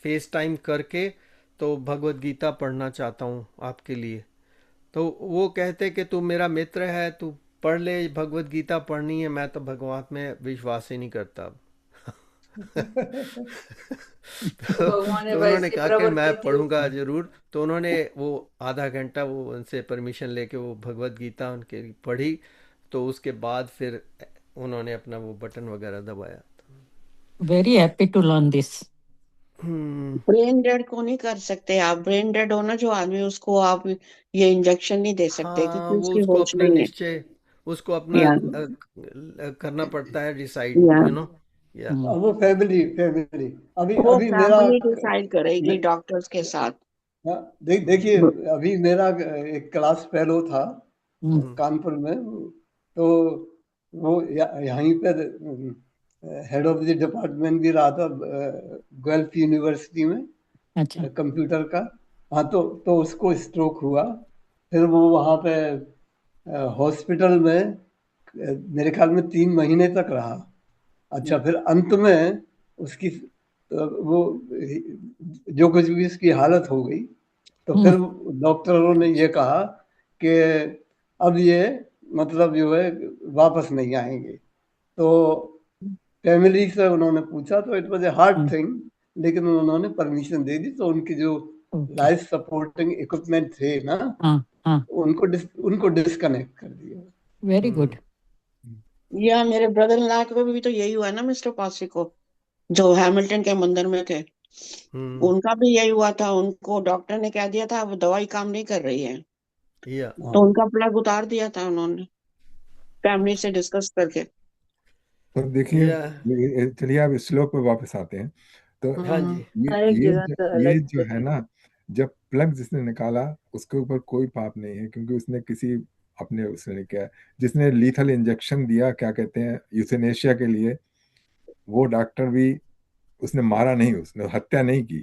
फेस टाइम करके तो भगवत गीता पढ़ना चाहता हूँ आपके लिए। तो वो कहते कि तू मेरा मित्र है, तू पढ़ ले, भगवत गीता पढ़नी है। मैं तो भगवान में विश्वास ही नहीं करता। तो उन्होंने कहा कि मैं पढ़ूंगा जरूर। तो उन्होंने वो आधा घंटा वो उनसे परमिशन लेके वो भगवत गीता उनके पढ़ी, तो उसके बाद फिर उन्होंने अपना वो बटन वगैरह दबाया। Very happy to learn this. Brain dead को नहीं कर सकते आप। ब्रेन डेड होना जो आदमी, उसको आप ये इंजेक्शन नहीं दे सकते, हाँ, क्योंकि वो उसकी उसको होश अपना नहीं है। निश्चय, उसको अपना या करना पड़ता है डिसाइड, या यू नो। या वो फैमिली अभी वो अभी मेरा फैमिली डिसाइड करेगी डॉक्टर्स के साथ। देखिए अभी मेरा एक क्लास फेलो था कानपुर में, तो वो यहीं पर हेड ऑफ द डिपार्टमेंट भी रहा था गुएल्फ यूनिवर्सिटी में, अच्छा। कंप्यूटर का। हाँ, तो उसको स्ट्रोक हुआ। फिर वो वहाँ पे हॉस्पिटल में मेरे ख्याल में 3 महीने तक रहा। अच्छा, फिर अंत में उसकी वो जो कुछ भी उसकी हालत हो गई, तो फिर डॉक्टरों ने ये कहा कि अब ये मतलब जो है वापस नहीं आएंगे। तो फैमिली से उन्होंने पूछा, तो it was a hard thing, लेकिन उन्होंने परमिशन दे दी। तो उनकी जो लाइफ सपोर्टिंग इक्विपमेंट थे ना, उनको डिस्कनेक्ट कर दिया। Very good. या मेरे ब्रदर इन लॉ को भी तो यही हुआ ना, मिस्टर पासी को, जो हैमिल्टन के मंदिर में थे। उनका भी यही हुआ था। उनको डॉक्टर ने कह दिया था अब दवाई काम नहीं कर रही है, तो उनका प्लग उतार दिया था उन्होंने, फैमिली से डिस्कस करके। तो देखिए, चलिए आप श्लोक पे वापस आते हैं। तो ये जो है ना, जब प्लग जिसने निकाला उसके ऊपर कोई पाप नहीं है, क्योंकि उसने किसी अपने उसने नहीं किया। जिसने लीथल इंजेक्शन दिया, क्या कहते हैं, यूथेनेशिया के लिए, वो डॉक्टर भी उसने मारा नहीं, उसने हत्या नहीं की।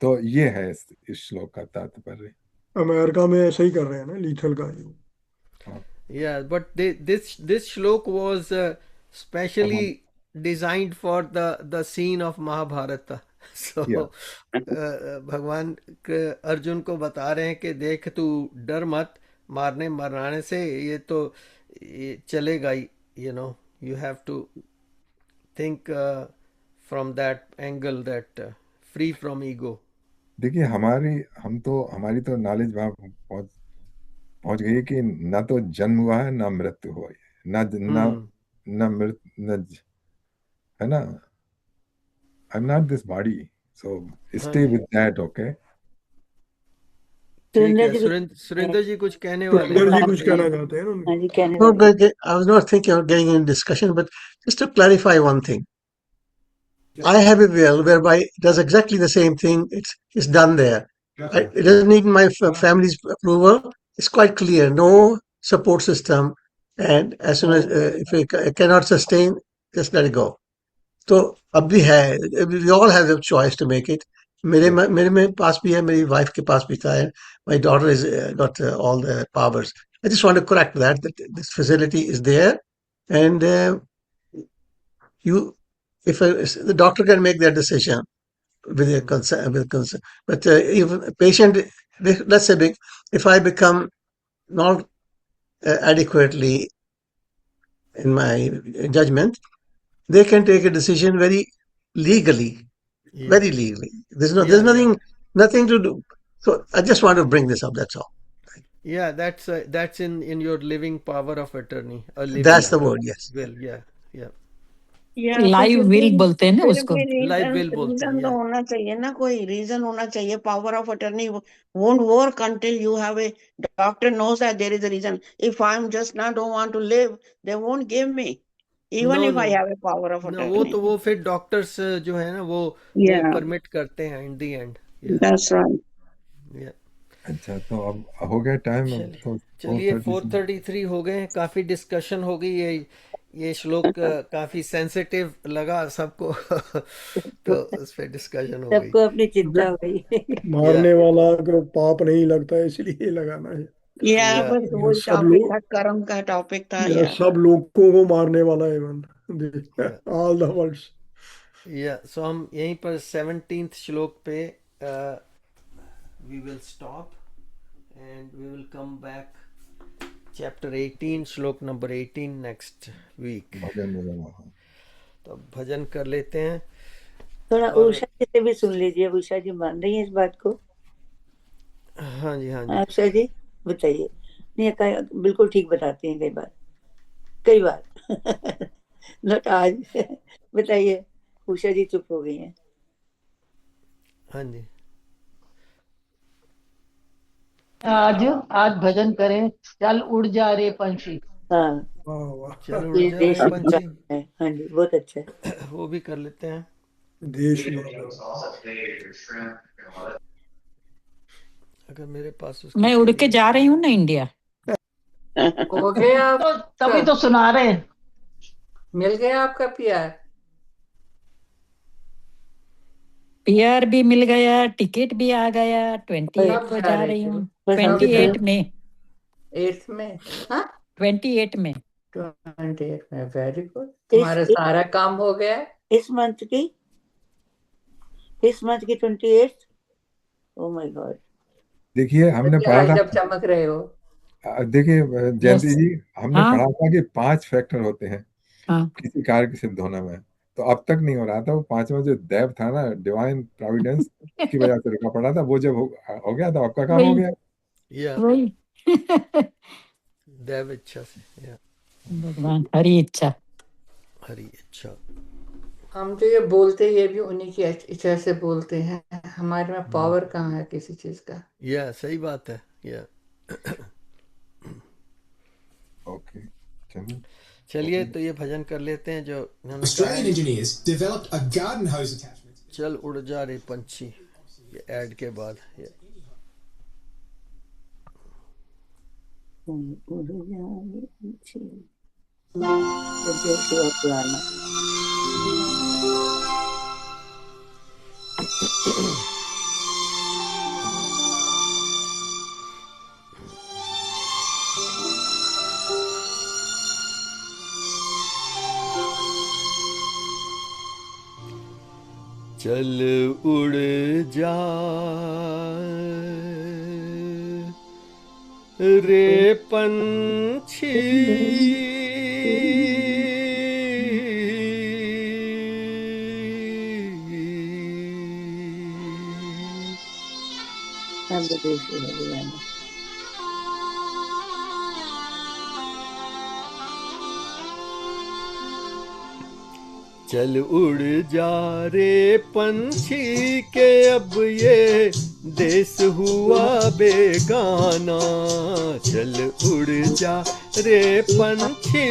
तो ये है इस श्लोक का तात्पर्य। अमेरिका में ऐसा ही कर रहे हैं ना, लीथल का। Yeah, but this shlok was specially designed for the scene of Mahabharata. So भगवान अर्जुन को बता रहे हैं कि देख तू डर मत, मारने मराने से ये तो चलेगा ही, you know, you have to think from that angle, that free from ego. देखिए हमारी तो नॉलेज वहाँ पहुंच गई कि ना तो जन्म हुआ है ना मृत्यु हुआ है, ना मृत्यु है ना। I am not this body, so stay with that. Okay, Surendra ji कुछ कहने वाले हैं? कुछ कहना चाहते हैं? No, but I was not thinking of getting in discussion, but just to clarify one thing. I have a will whereby it does exactly the same thing. It's done there. It doesn't need my family's approval. It's quite clear. No support system, and as soon as if it cannot sustain, just let it go. So अब भी है, we all have the choice to make it. मेरे पास भी है, मेरी wife के पास भी था. My daughter is got all the powers. I just want to correct that this facility is there, and if the doctor can make that decision with a consent, but if a patient, let's say, if I become not adequately in my judgment, they can take a decision very legally, very legally. There's nothing to do. So I just want to bring this up. That's all. Yeah, that's in your living power of attorney. That's the word. Yes. Well, yeah. या तो live फिर will भी बोलते हैं ना फिर उसको। भी लाइव रीजन विल बोलते हैं रीजन तो या होना चाहिए ना, कोई रीजन होना चाहिए. Power of attorney won't work until you have a doctor knows that there is a reason. If I'm just now don't want to live, they won't give me, even no if I no have a power of no, वो attorney. तो वो फिर doctors जो है ना वो Yeah, permit करते हैं इन दी एंड. या that's right. या अच्छा, तो अब हो गया टाइम, अब चलिए तो चलिए 4:30. 4:33 हो गए हैं. काफ़ी डिस्कशन हो गई. ये श्लोक काफ़ी सेंसिटिव लगा सबको. तो उस पर डिस्कशन हो गई. सबको अपनी चिंता हो गई. या मारने वाला को पाप नहीं लगता है, इसलिए लगाना है. Yeah, या बस यह वही सब टॉपिक लोग था, कर्म का टॉपिक था. यह या सब लोगों को मारने वाला है मन. या ऑल द वर्ड्स. या सो हम यहीं पर 17th श्लोक पे we will stop and we will come back chapter 18 श्लोक नंबर 18 नेक्स्ट वीक. भजन वगैरह. तो भजन कर लेते हैं. थोड़ा और उषा जी से भी सुन लीजिए. उषा जी मान रही है इस बात को? हाँ जी हाँ जी. उषा जी बताइए. नहीं, बिल्कुल ठीक बताती हैं कई बार. नॉट आज. बताइए. उषा जी चुप हो गई हैं. हाँ जी. आज भजन करें. चल उड़ जा रे पंछी. हाँ, वाह वाह. चल उड़ ये जा देश रे की पंछी. है. हाँ जी, बहुत अच्छा है. वो भी कर लेते हैं. देश में अगर मेरे पास उसकी मैं उड़ के जा रही हूँ ना इंडिया. हो गया तो तभी आपका? तो सुना रहे हैं. मिल गया आपका PR? PR भी मिल गया, टिकट भी आ गया. 28 कब को जा जा रहे रही थे? हूँ. बस हम 28 में. 8th में? हाँ, 28 में. 28 में. Very good. इस तुम्हारा सारा काम हो गया. इस मंथ की 28. Oh my God. देखिए, हमने देखिए, पढ़ा आज था. जब चमक रहे हो. देखिए जयंती यस. जी, हमने हाँ पढ़ा था कि 5 फैक्टर होते हैं हाँ. किसी कार्य के सिद्ध होने में. तो अब तक नहीं हो रहा था. वो 5वां जो दैव था ना, डिवाइन प्रोविडेंस, की वजह से रुका पड़ा था. वो जब हो गया तो आपका काम हो वही गया. या वही. दैव इच्छा से. या भगवान हरी इच्छा. हरी इच्छा. हम जो ये बोलते हैं ये भी उन्हीं की इच्छा से बोलते हैं. हमारे में पावर कहाँ है किसी चीज का? या सही बात है. या ओके, चलिए. चलिए तो ये भजन कर लेते हैं जो इन्होंने कहा Australian है. engineers developed a garden hose attachment. चल उड़ जा रे पंछी. ये ऐड के बाद. या पुराना. चल उड़ जा रे पंछी. चल उड़ जा रे पंछी के अब ये देश हुआ बेगाना. चल उड़ जा रे पंछी.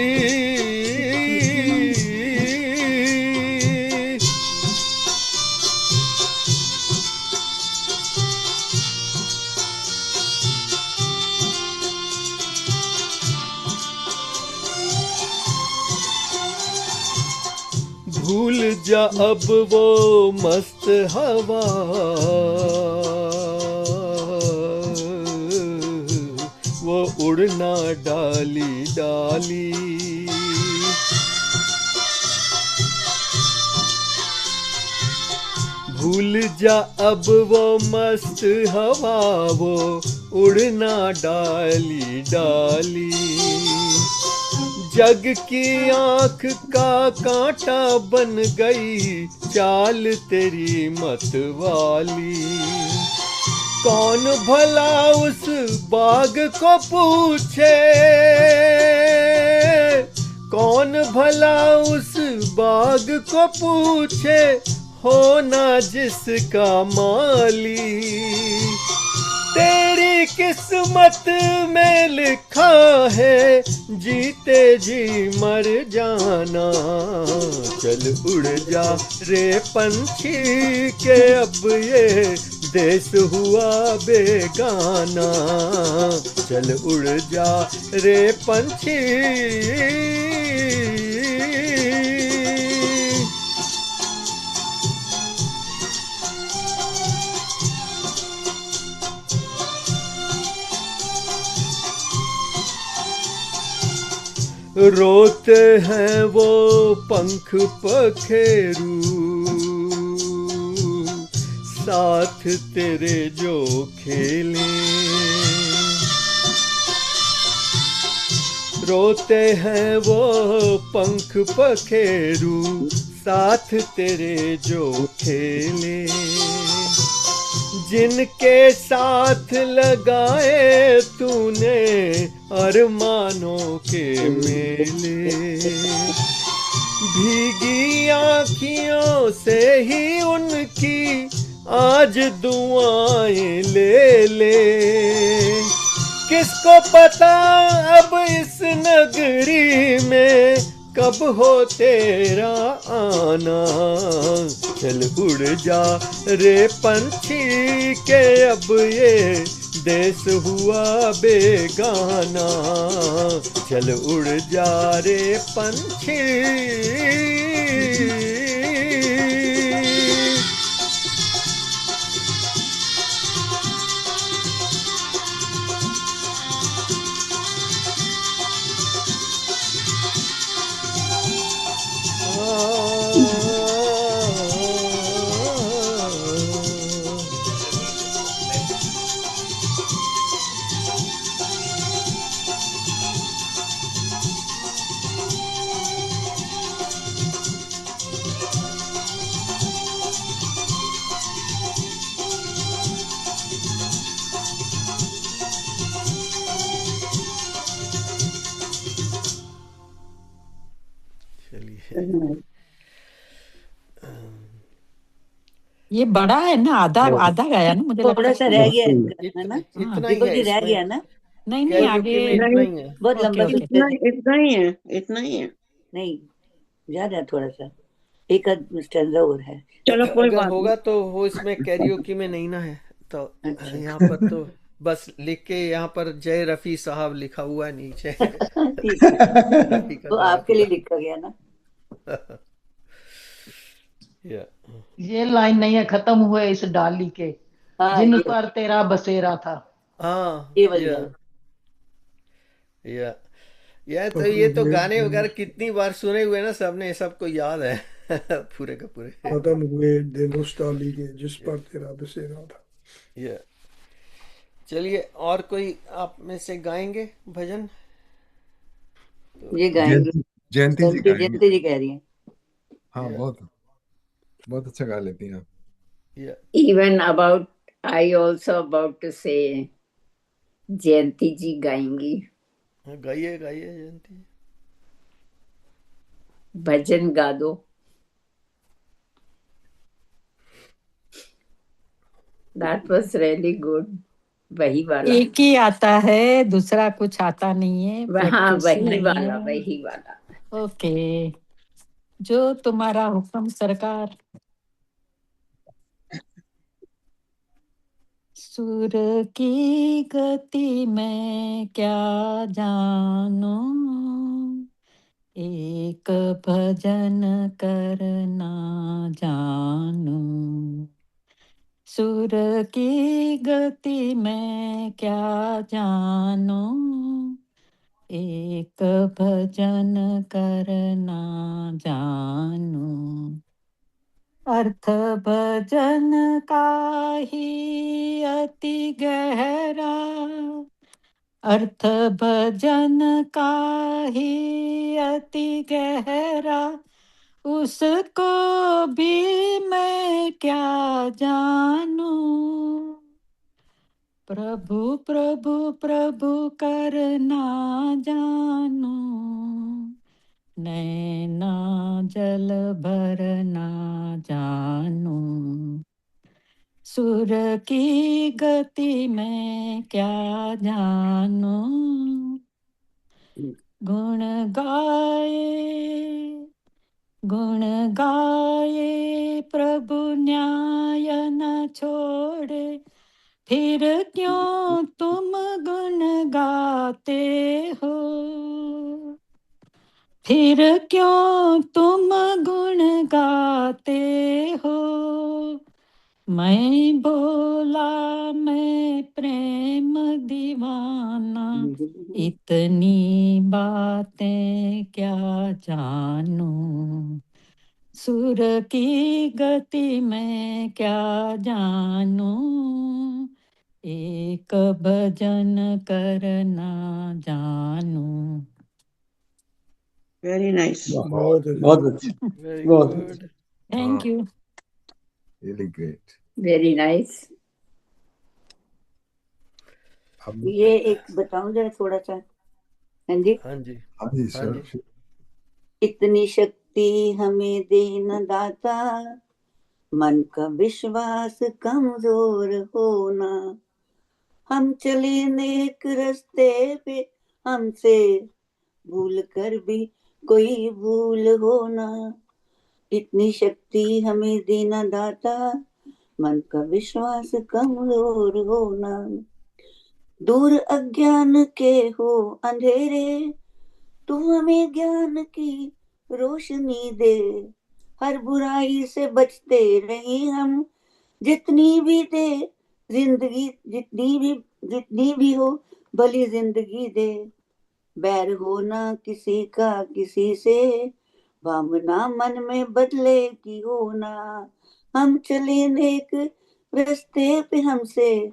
भूल जा अब वो मस्त हवा. वो उड़ना डाली डाली. भूल जा अब वो मस्त हवा. वो उड़ना डाली डाली. जग की आंख का कांटा बन गई चाल तेरी मतवाली. कौन भला उस बाग को पूछे. कौन भला उस बाग को पूछे होना जिसका माली, तेरी किस्मत में लिखा है जीते जी मर जाना। चल उड़ जा रे पंछी के अब ये देश हुआ बेगाना। चल उड़ जा रे पंछी। रोते हैं वो पंख पखेरू, साथ तेरे जो खेले। रोते हैं वो पंख पखेरू, साथ तेरे जो खेले। जिनके साथ लगाए तूने अरमानों के मेले, भीगी आँखियों से ही उनकी आज दुआएं ले ले। किसको पता अब इस नगरी में कब हो तेरा आना। चल उड़ जा रे पंछी के अब ये देश हुआ बेगाना। चल उड़ जा रे पंछी। ये बड़ा है ना, आधा आधा गया ना, मुझे थोड़ा सा रह गया है ना, इतना ही दीपक है जी रह इसमें। गया ना। नहीं नहीं कैरियोकी आगे में इतना ही है। बहुत लंबा ओके, खींच ओके। इतना ही है, इतना ही है। नहीं ज्यादा है, थोड़ा सा एक आध स्टैंजा और है। चलो कोई अगर बात होगा तो वो इसमें कैरियोकी में नहीं ना है तो अच्छा। यहाँ पर तो बस लिख के यहाँ पर जय रफी साहब लिखा हुआ है नीचे। ठीक है, रफी का तो गाया आपके लिए हुआ लिखा गया ना। या ये लाइन नहीं है, खत्म हुए इस डाली के, हाँ जिन ये पर तेरा बसेरा था। हाँ ये वाली या है। या तो ये तो गाने वगैरह कितनी बार सुने हुए ना सबने, सबको याद है पूरे का पूरे। खत्म हुए दिन उस डाली के जिस पर तेरा बसेरा था। या चलिए, और कोई आप में से गाएंगे भजन? ये गाएंगे, जयंती जी गाएंगे। जयंती जी कह रही हैं। हाँ, बहुत बहुत अच्छा गा लेती हैं आप। Even about, I also about to say, जयंती जी गाएंगी। गाइए गाइए जयंती। भजन गा दो। That was really good. वही वाला, एक ही आता है, दूसरा कुछ आता नहीं है, हाँ प्रैक्टिस वही नहीं वाला, है। वही वाला। ओके, जो तुम्हारा हुक्म सरकार। सुर की गति में क्या जानू, एक भजन करना जानू। सुर की गति में क्या जानू, एक भजन करना जानू। अर्थ भजन का ही अति गहरा, अर्थ भजन का ही अति गहरा, उसको भी मैं क्या जानूं। प्रभु प्रभु प्रभु करना जानूं, नैना जल भर ना जानू, सुर की गति में क्या जानू, गुण गाए प्रभु न्याय न छोड़े, फिर क्यों तुम गुण गाते हो, फिर क्यों तुम गुण गाते हो, मैं बोला मैं प्रेम दीवाना, इतनी बातें क्या जानू, सुर की गति में क्या जानू, एक भजन करना जानू। Very nice. बहुत अच्छा। वेरी बहुत good. Thank you. Really great. Very nice. ये एक बताऊं जरा थोड़ा सा। हाँ जी, हाँ जी, हाँ जी हाँ सर। जी। इतनी शक्ति हमें देना दाता, मन का विश्वास कमजोर होना, हम चले नेक रास्ते पे, हमसे भूल कर भी कोई भूल होना, इतनी शक्ति हमें देना दाता, मन का विश्वास कमजोर होना, दूर अज्ञान के हो अंधेरे, तू हमें ज्ञान की रोशनी दे, हर बुराई से बचते रहे हम, जितनी भी दे जिंदगी, जितनी भी हो भली जिंदगी दे, बैर होना किसी का किसी से, भावना मन में बदले की होना, हम चले नेक रास्ते पे, हमसे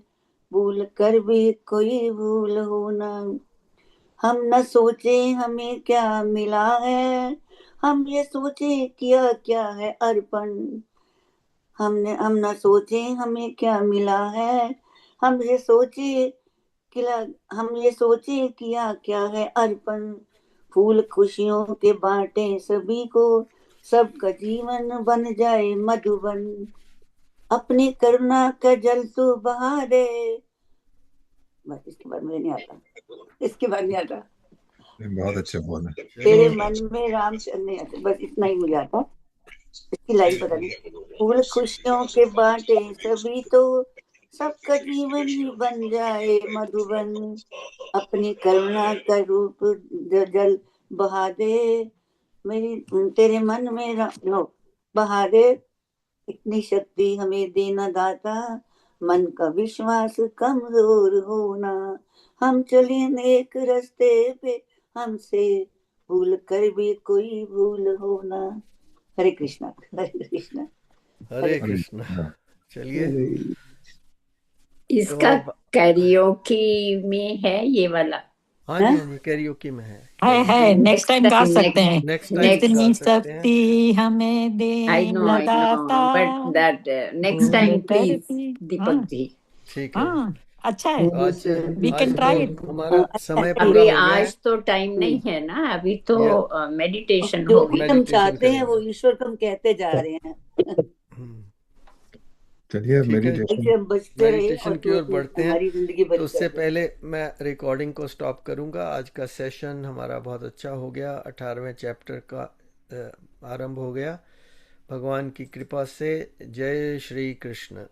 भूल कर भी कोई भूल होना, हम न सोचे हमें क्या मिला है, हम ये सोचे किया क्या है अर्पण, हम न सोचे हमें क्या मिला है, हम ये सोचे किया क्या है अर्पण, फूल खुशियों के बांटे सभी को, सबका जीवन बन जाए मधुबन, अपनी करुणा का जल तू बहा दे, बस इसके बाद मुझे नहीं आता, इसके बाद नहीं आता, बहुत अच्छा बोला। तेरे मन में रामचंद्र नहीं आते, बस इतना ही मुझे आता, इसकी लाइन पता नहीं, फूल खुशियों के बांटे सभी तो, सबका जीवन ही बन जाए मधुबन, अपनी करुणा का रूप जल बहा दे, मेरी तेरे मन में बहा दे, इतनी शक्ति हमें देना दाता, मन का विश्वास कमजोर होना, हम चले नेक रास्ते पे, हमसे भूल कर भी कोई भूल होना। हरे कृष्णा, हरे कृष्णा, हरे कृष्णा। चलिए, इसका कैरियोकी में है ये वाला। हाँ जी, हाँ जी, कैरियोकी में है। नेक्स्ट टाइम गा सकते हैं। नेक्स्ट टाइम इतनी शक्ति हमें दे I know, but that next time please, Deepak ji. ठीक है। हाँ, अच्छा है। आज We can try it. हमारा समय पूरा अभी हो गया है। आज तो टाइम नहीं है ना, अभी तो मेडिटेशन जो होगी। भी हम चाहते हैं वो ईश्वर को हम कहते जा रहे हैं। चलिए मेडिटेशन की ओर बढ़ते हैं। हमारी जिंदगी तो उससे पहले मैं रिकॉर्डिंग को स्टॉप करूंगा। आज का सेशन हमारा बहुत अच्छा हो गया। 18वें चैप्टर का आरंभ हो गया भगवान की कृपा से। जय श्री कृष्ण।